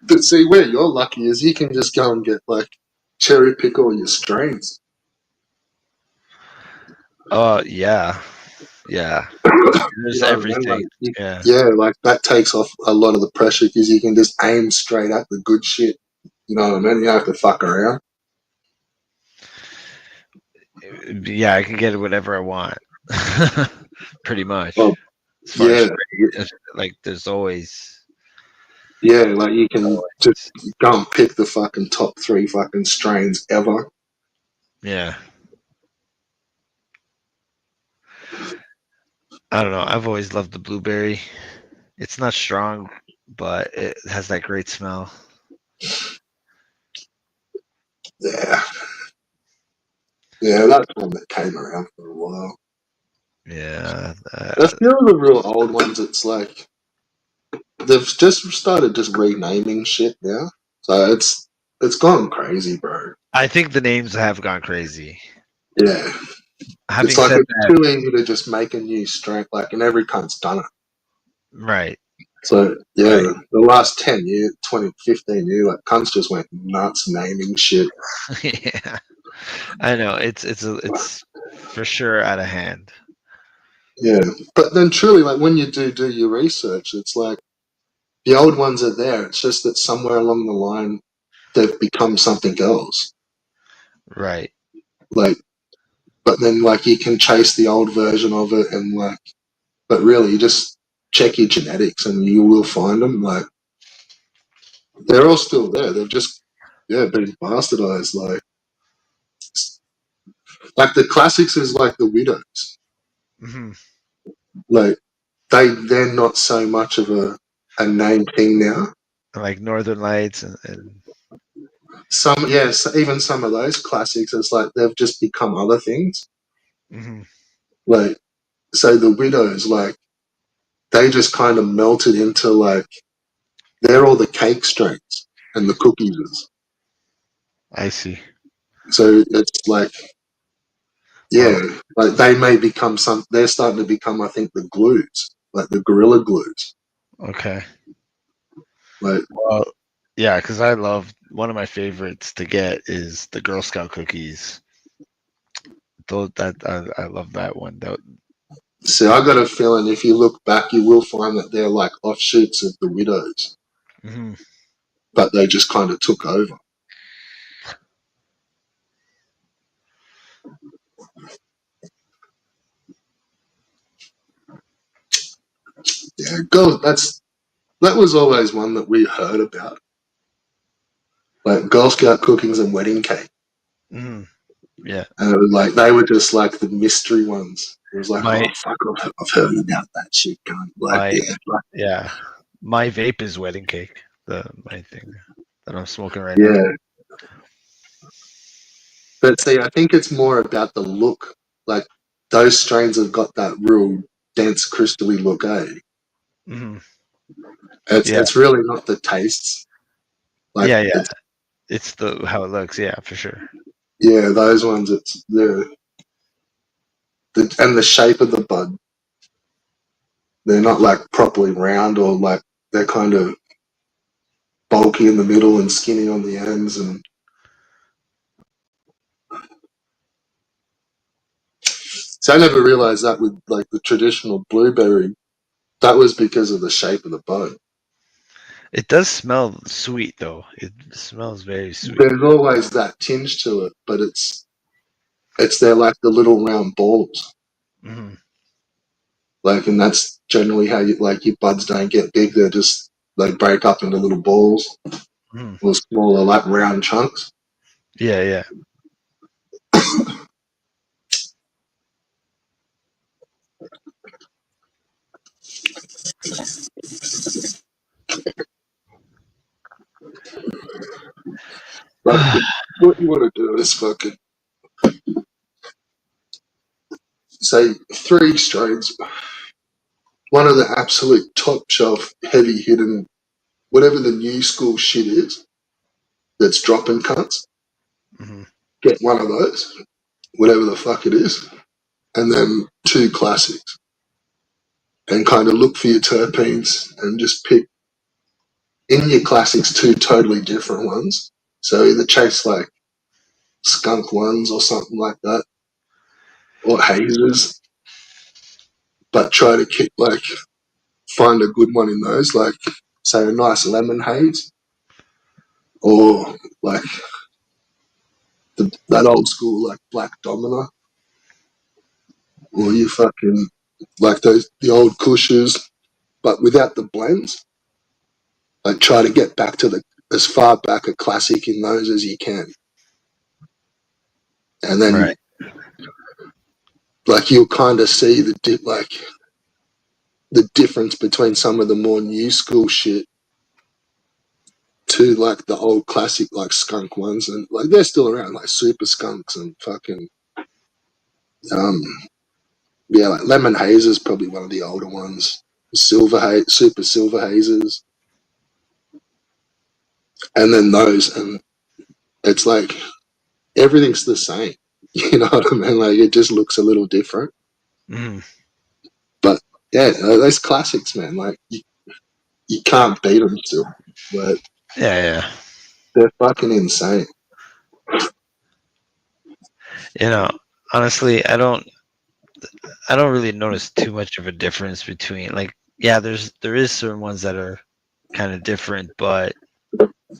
But see, where you're lucky is you can just go and get like cherry pick all your strains. Yeah. Yeah. You There's know what I mean? everything. Like, Yeah. yeah, like that takes off a lot of the pressure because you can just aim straight at the good shit. You know what I mean? You don't have to fuck around. Yeah, I can get whatever I want. Pretty much. Well, As far as yeah, like there's always yeah, like you can just always. go and pick the fucking top 3 fucking strains ever. Yeah. I don't know. I've always loved the blueberry. It's not strong, but it has that great smell. Yeah, yeah, that's one that came around for a while. Yeah. A few of the real old ones, it's like they've just started just renaming shit now, so it's gone crazy, bro. I think the names have gone crazy. Yeah, it's Having like said it's that, too easy to just make a new strain, like, and every cunt's done it. right, So yeah, right. the last 10 years, 20, 15 years, like cunts just went nuts naming shit. Yeah. I know. It's for sure out of hand. Yeah, but then truly, like when you do your research, it's like the old ones are there. It's just that somewhere along the line they've become something else. Right. Like, but then like you can chase the old version of it, and like, but really, you just check your genetics and you will find them. Like they're all still there. They've just been bastardized. Like the classics is like the widows. Hmm. Like they're not so much of a name thing now. Like Northern Lights and Some yes, even some of those classics, it's like they've just become other things. mhm. Like so, the widows, like they just kind of melted into like they're all the cake strains and the cookies. I see. So it's like yeah, Well, like they may become some. They're starting to become, I think, the glues, like the gorilla glues. okay. Like Well, yeah, because I love one of my favorites to get is the Girl Scout cookies. Those that I love that one. That so, I got a feeling if you look back, you will find that they're like offshoots of the widows, mhm. but they just kind of took over. Yeah, go. That was always one that we heard about, like Girl Scout cookies and wedding cake, Mhm. Yeah. and it was like they were just like the mystery ones. It was like, My oh fuck, I've heard about that shit. Going like, my yeah, like, yeah. My vape is wedding cake. The my thing that I'm smoking right now. yeah. But see, I think it's more about the look. Like those strains have got that real dense, crystally look. Hmm. It's Yeah. it's really not the tastes. Like Yeah, yeah. it's It's the how it looks. Yeah, for sure. yeah, those ones. It's and the shape of the bud. They're not like properly round or like they're kind of bulky in the middle and skinny on the ends. And so I never realized that with like the traditional blueberry, that was because of the shape of the bud. It does smell sweet though. It smells very sweet. There's always that tinge to it, but they're like the little round balls. Hmm. Like, and that's generally how you like your buds don't get big. They're just they break up into little balls. Mm. or smaller, like round chunks. Yeah, yeah. But what you want to do is fucking say 3 strains. One of the absolute top shelf, heavy hitting, whatever the new school shit is that's dropping cunts. Mm-hmm. Get one of those, whatever the fuck it is, and then 2 classics, and kind of look for your terpenes and just pick in your classics 2 totally different ones. So either chase like skunk ones or something like that, or hazes, but try to kick like find a good one in those, like say a nice lemon haze, or like that old school like black domina, or Mm-hmm. you fucking like those the old Kushes, but without the blends. Like try to get back to the as far back a classic in those as you can, and then Right. like you'll kind of see like the difference between some of the more new school shit to like the old classic like skunk ones, and like they're still around like super skunks and fucking um yeah, like lemon haze is probably one of the older ones. Silver haze, super silver hazes, and then those, and it's like everything's the same. You know what I mean? Like it just looks a little different, Mm-hmm. but yeah, those classics, man. Like you can't beat them still, but Yeah, yeah. they're fucking insane. You know, honestly, I don't really notice too much of a difference between like yeah, there is certain ones that are kind of different, but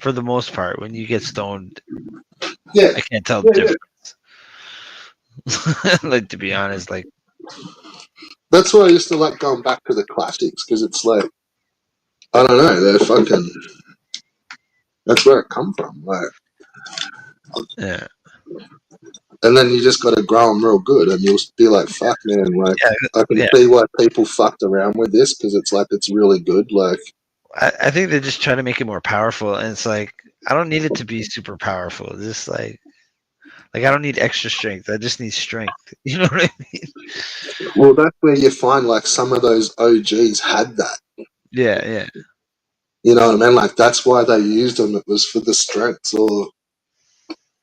for the most part, when you get stoned, Yeah, I can't tell the yeah, yeah. difference. Like to be honest, like That's why I used to like going back to the classics because it's like I don't know, they're fucking. That's where it come from, like, yeah, and then you just got to grow them real good, and you'll be like, "Fuck, man!" Like, yeah, I can yeah. see why people fucked around with this because it's like it's really good. Like, I think they just try to make it more powerful, and it's like I don't need it to be super powerful. It's just like I don't need extra strength. I just need strength. You know what I mean? well, that's where you find like some of those OGs had that. Yeah, yeah. You know what I mean? Like that's why they used them. It was for the strengths, or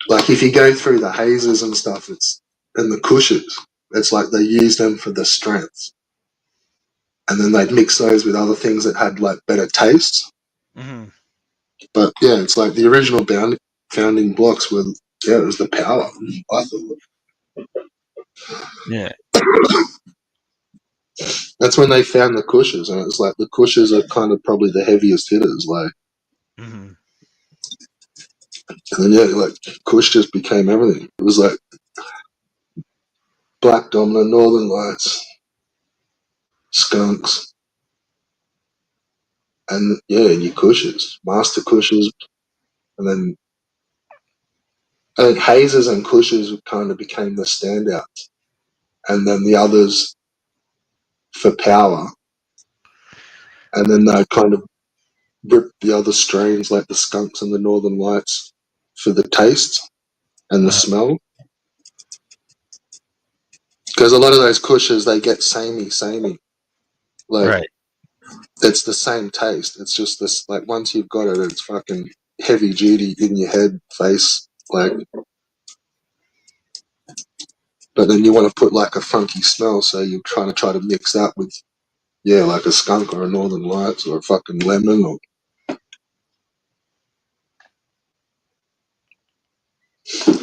like if you go through the hazes and stuff, it's and the cushions. It's like they used them for the strengths, and then they'd mix those with other things that had like better taste. Hmm. But yeah, it's like the original founding blocks were yeah, it was the power. I thought Yeah. that's when they found the cushions, and it was like the cushions are kind of probably the heaviest hitters. Like, Hmm. and then yeah, like Kush just became everything. It was like Black Domino, Northern Lights, Skunks, and yeah, your Kushes, Master Kushes, and then I think Hazes and Kushes kind of became the standouts, and then the others for power, and then they kind of ripped the other strains like the Skunks and the Northern Lights for the taste and the smell. Because a lot of those Kushes they get samey, like Right. it's the same taste. It's just this like once you've got it, it's fucking heavy duty in your head, face, like. But then you want to put like a funky smell, so you're try to mix that with yeah, like a skunk or a Northern Lights or a fucking lemon or.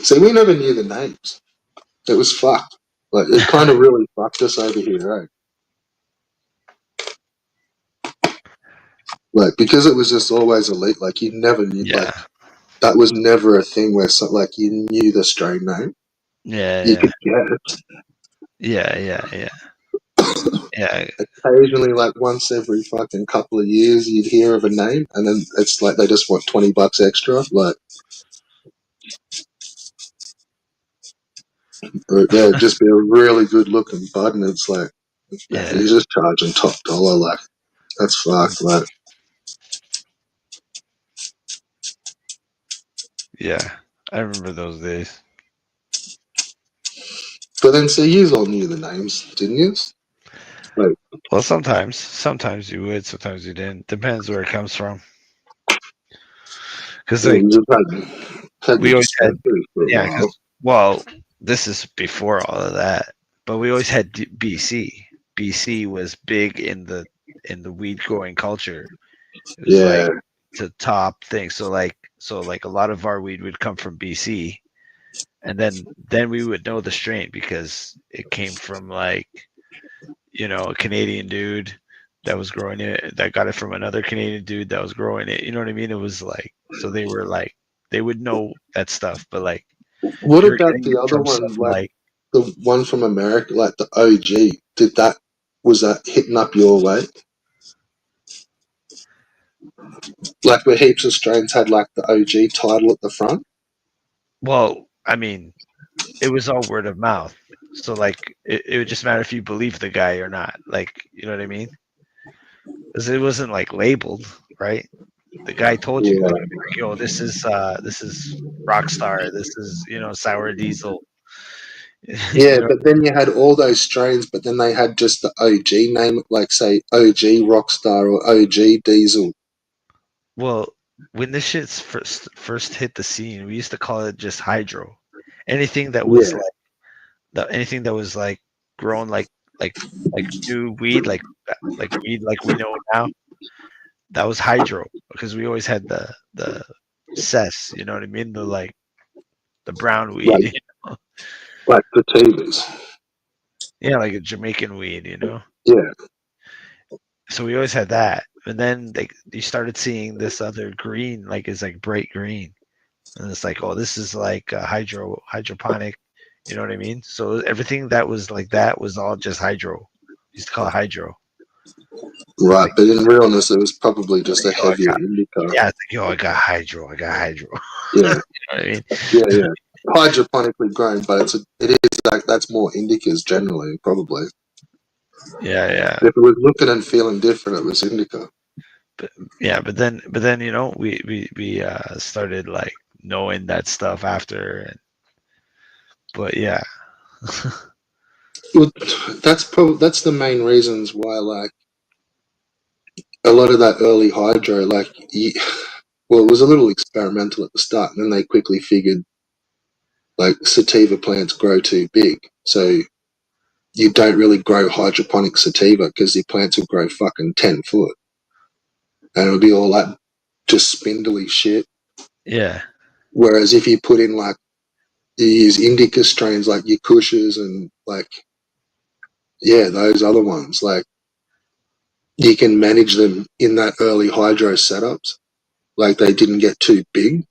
See, we never knew the names. It was fucked. Like it kind of really fucked us over here, eh? Like because it was just always elite. Like you never knew. Like Yeah. that was never a thing where like you knew the strain name. Yeah. You Yeah. could get it. Yeah. Yeah. Yeah. Yeah, occasionally, like once every fucking couple of years, you'd hear of a name, and then it's like they just want $20 extra. Like, yeah, it'd just be a really good looking bud, and it's like, nah, yeah, you're just charging top dollar. Like, that's fucked. Like, yeah. I remember those days. but then, see, you all knew the names, didn't you? Like, Well, sometimes you would, sometimes you didn't. Depends where it comes from. Because yeah, like you just had the we always had, dispensary for a yeah. while. Because well, this is before all of that, but we always had BC. BC was big in the weed growing culture. It was like Yeah, the top thing. So like a lot of our weed would come from BC, and then we would know the strain because it came from like a Canadian dude that was growing it that got it from another Canadian dude that was growing it. You know what I mean? It was like so they were like they would know that stuff, but like what if you're about getting the it other from one, some like like the one from America, like the OG? Was that hitting up your way? Like where heaps of strains had like the OG title at the front? well, I mean, it was all word of mouth. So like it would just matter if you believe the guy or not. Like, you know what I mean? Because it wasn't like labeled, right? The guy told you like, Yeah. yo, this is Rockstar, this is Sour Diesel. you Yeah, know but then you had all those strains, but then they had just the OG name, like say OG Rockstar or OG Diesel. Well, when this shit's first hit the scene, we used to call it just hydro. Anything that was Yeah, like anything that was like grown like like new weed, like weed like we know now, that was hydro because we always had the cess, you know what I mean? The like the brown weed, like like sativas. yeah, like a Jamaican weed. Yeah, So we always had that, and then you started seeing this other green, like it's like bright green. And it's like, oh, this is like hydroponic, you know what I mean? So everything that was like that was all just hydro. We used to call it hydro. right. Like, But in realness, it was probably just a yo, I heavier got, indica. yeah, it's like, yo, I got hydro, I got hydro. you Yeah, know what I mean? yeah, yeah. Hydroponically grown, but it is like that's more indicas generally, probably. Yeah, yeah, If it was looking and feeling different, it was indica. but yeah, but then we started like knowing that stuff after, but yeah, Well, that's the main reasons why like a lot of that early hydro, well, it was a little experimental at the start, and then they quickly figured like sativa plants grow too big, so you don't really grow hydroponic sativa because the plants will grow fucking 10 foot, and it'll be all like just spindly shit. yeah, Whereas if you put in like you use indica strains like your Kushes and like yeah those other ones, like you can manage them in that early hydro setups, like they didn't get too big,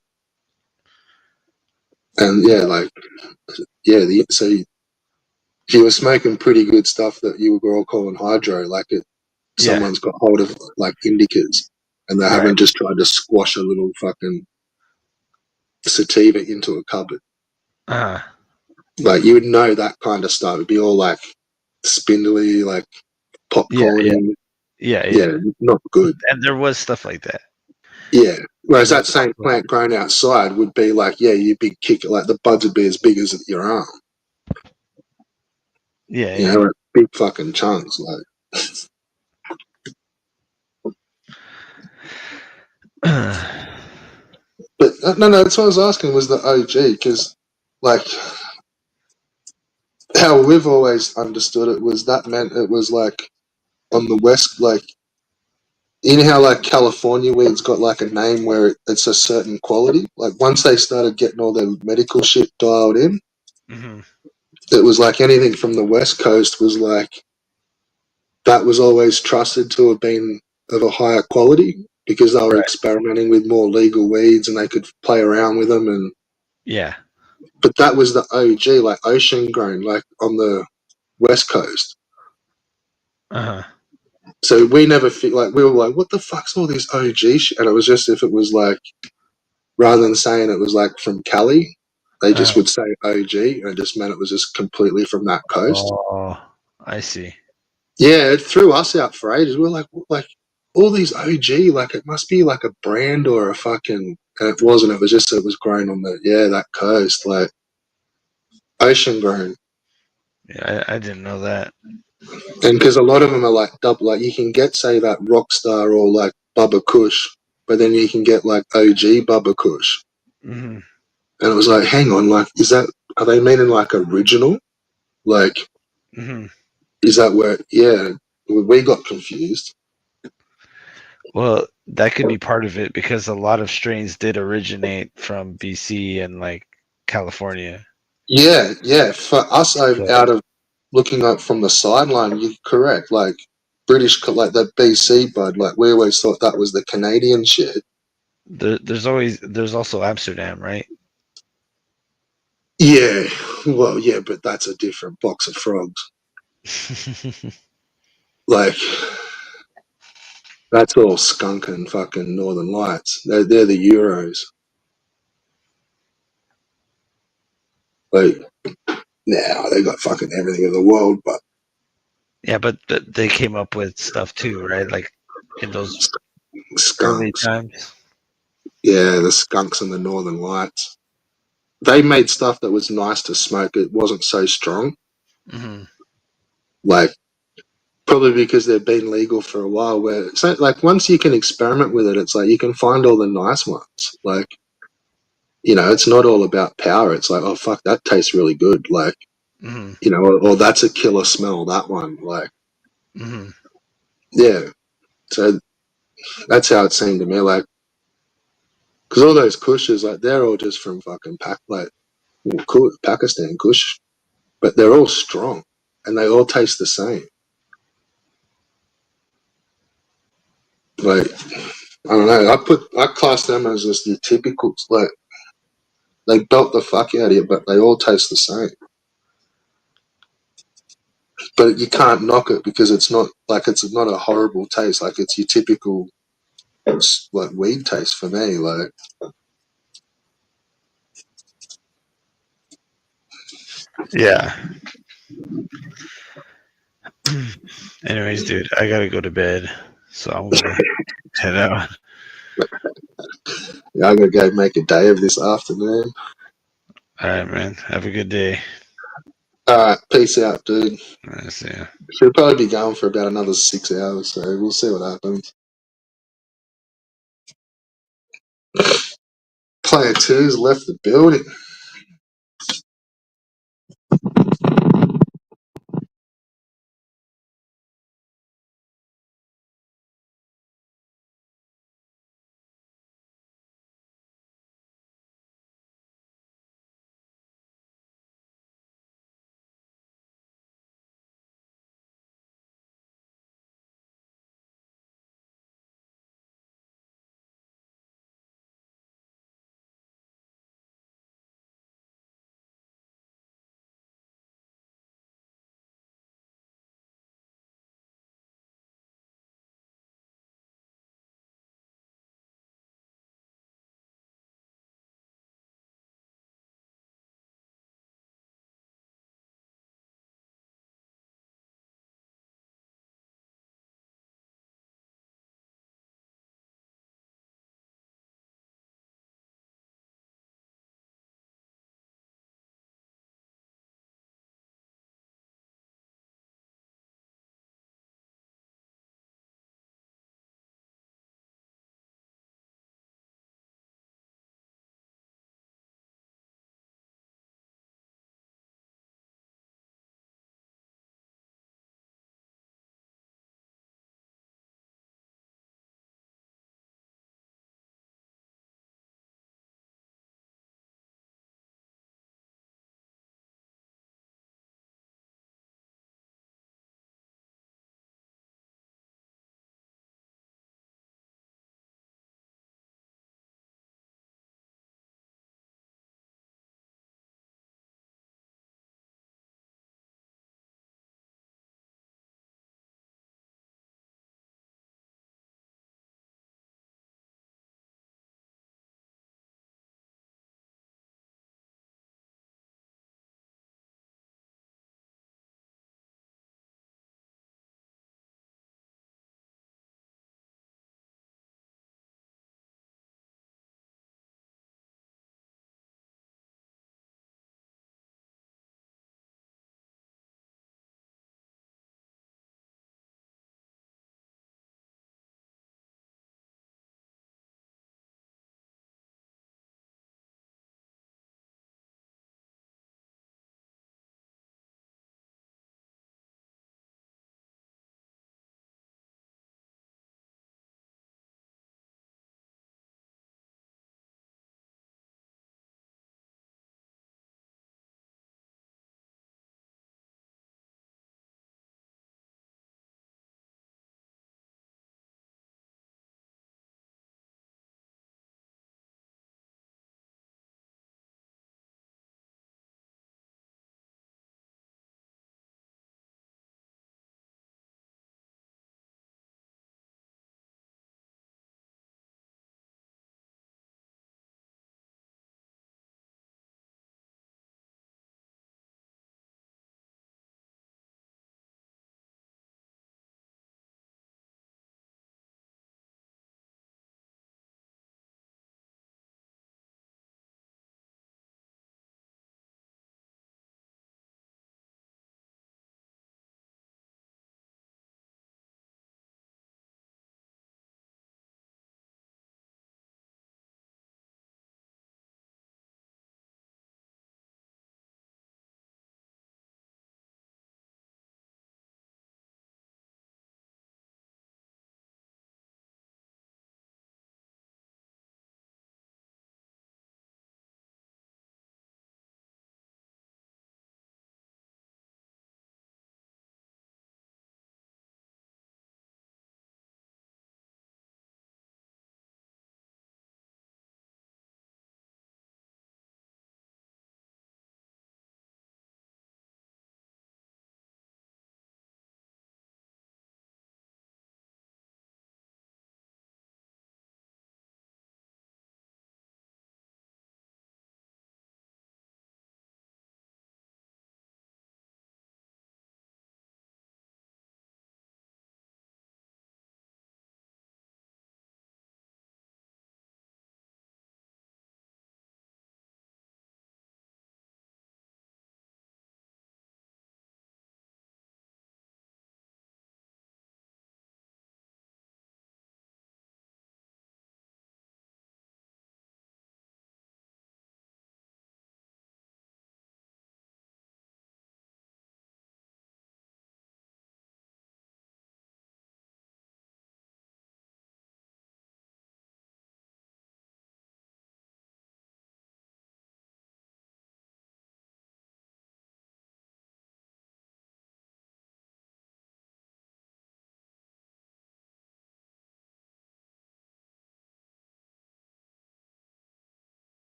and yeah, like yeah, so if you were smoking pretty good stuff that you were all calling hydro, like yeah, someone's got hold of like indicas, and they right. haven't just tried to squash a little fucking sativa into a cupboard. Uh, Like you would know that kind of stuff. It'd be all like spindly, like yeah, yeah, popcorny. yeah, yeah. Yeah, not good. And there was stuff like that. Yeah. Whereas There that was same plant grown outside would be like, yeah, you big kick it, like the buds would be as big as your arm. yeah, You yeah. know, like big fucking chunks. Like, but no, that's what I was asking was the OG because, like, how we've always understood it was that meant it was like on the west, like you know how like California weed's got like a name where it's a certain quality. Like once they started getting all their medical shit dialed in, hmm it was like anything from the west coast was like that was always trusted to have been of a higher quality because they were Right. experimenting with more legal weeds and they could play around with them. And Yeah. but that was the OG, like ocean grown, like on the west coast. Uh-huh. So we never like we were like, what the fuck's all this OG shit? And it was just if it was like rather than saying it was like from Cali, they just Uh-huh. would say OG, and it just meant it was just completely from that coast. Oh, I see. Yeah, it threw us out for ages. We were like all these OG, like it must be like a brand or a fucking. And it wasn't. It was just it was grown on that coast, like ocean grown. Yeah, I didn't know that. And because a lot of them are like double, like you can get say that Rockstar or like Bubba Kush, but then you can get like OG Bubba Kush. Hmm. And it was like, hang on, like is that are they meaning like original? Like Hmm. is that where? Yeah, we got confused. Well, that could be part of it because a lot of strains did originate from BC and like California. Yeah, yeah. For us So out of looking up from the sideline, you're correct. Like like that BC bud, like we always thought that was the Canadian shit. there's also Amsterdam, right? Yeah, well, yeah, but that's a different box of frogs. Like that's all skunk and fucking Northern Lights. They're the Euros. Like now they got fucking everything in the world, but Yeah, but they came up with stuff too, right? Like in those early skunks. times. Yeah, the skunks and the Northern Lights. They made stuff that was nice to smoke. It wasn't so strong. Hmm. Like probably because they've been legal for a while. Where so like once you can experiment with it, it's like you can find all the nice ones. Like it's not all about power. It's like oh fuck, that tastes really good. Like Hmm. or that's a killer smell. That one, like Hmm. yeah. So that's how it seemed to me. Like because all those Kushes, like they're all just from fucking Pakistan Kush, but they're all strong and they all taste the same. Like I don't know. I class them as just your typical like they belt the fuck out of you, but they all taste the same. But you can't knock it because it's not a horrible taste. Like it's your typical like weed taste for me. Like Yeah. Anyways, dude, I gotta go to bed, so I'm gonna head out. yeah, I gotta go make a day of this afternoon. All right, man. Have a good day. All right, peace out, dude. All right, see ya. She'll probably be going for about another 6 hours, so we'll see what happens. Player two's left the building.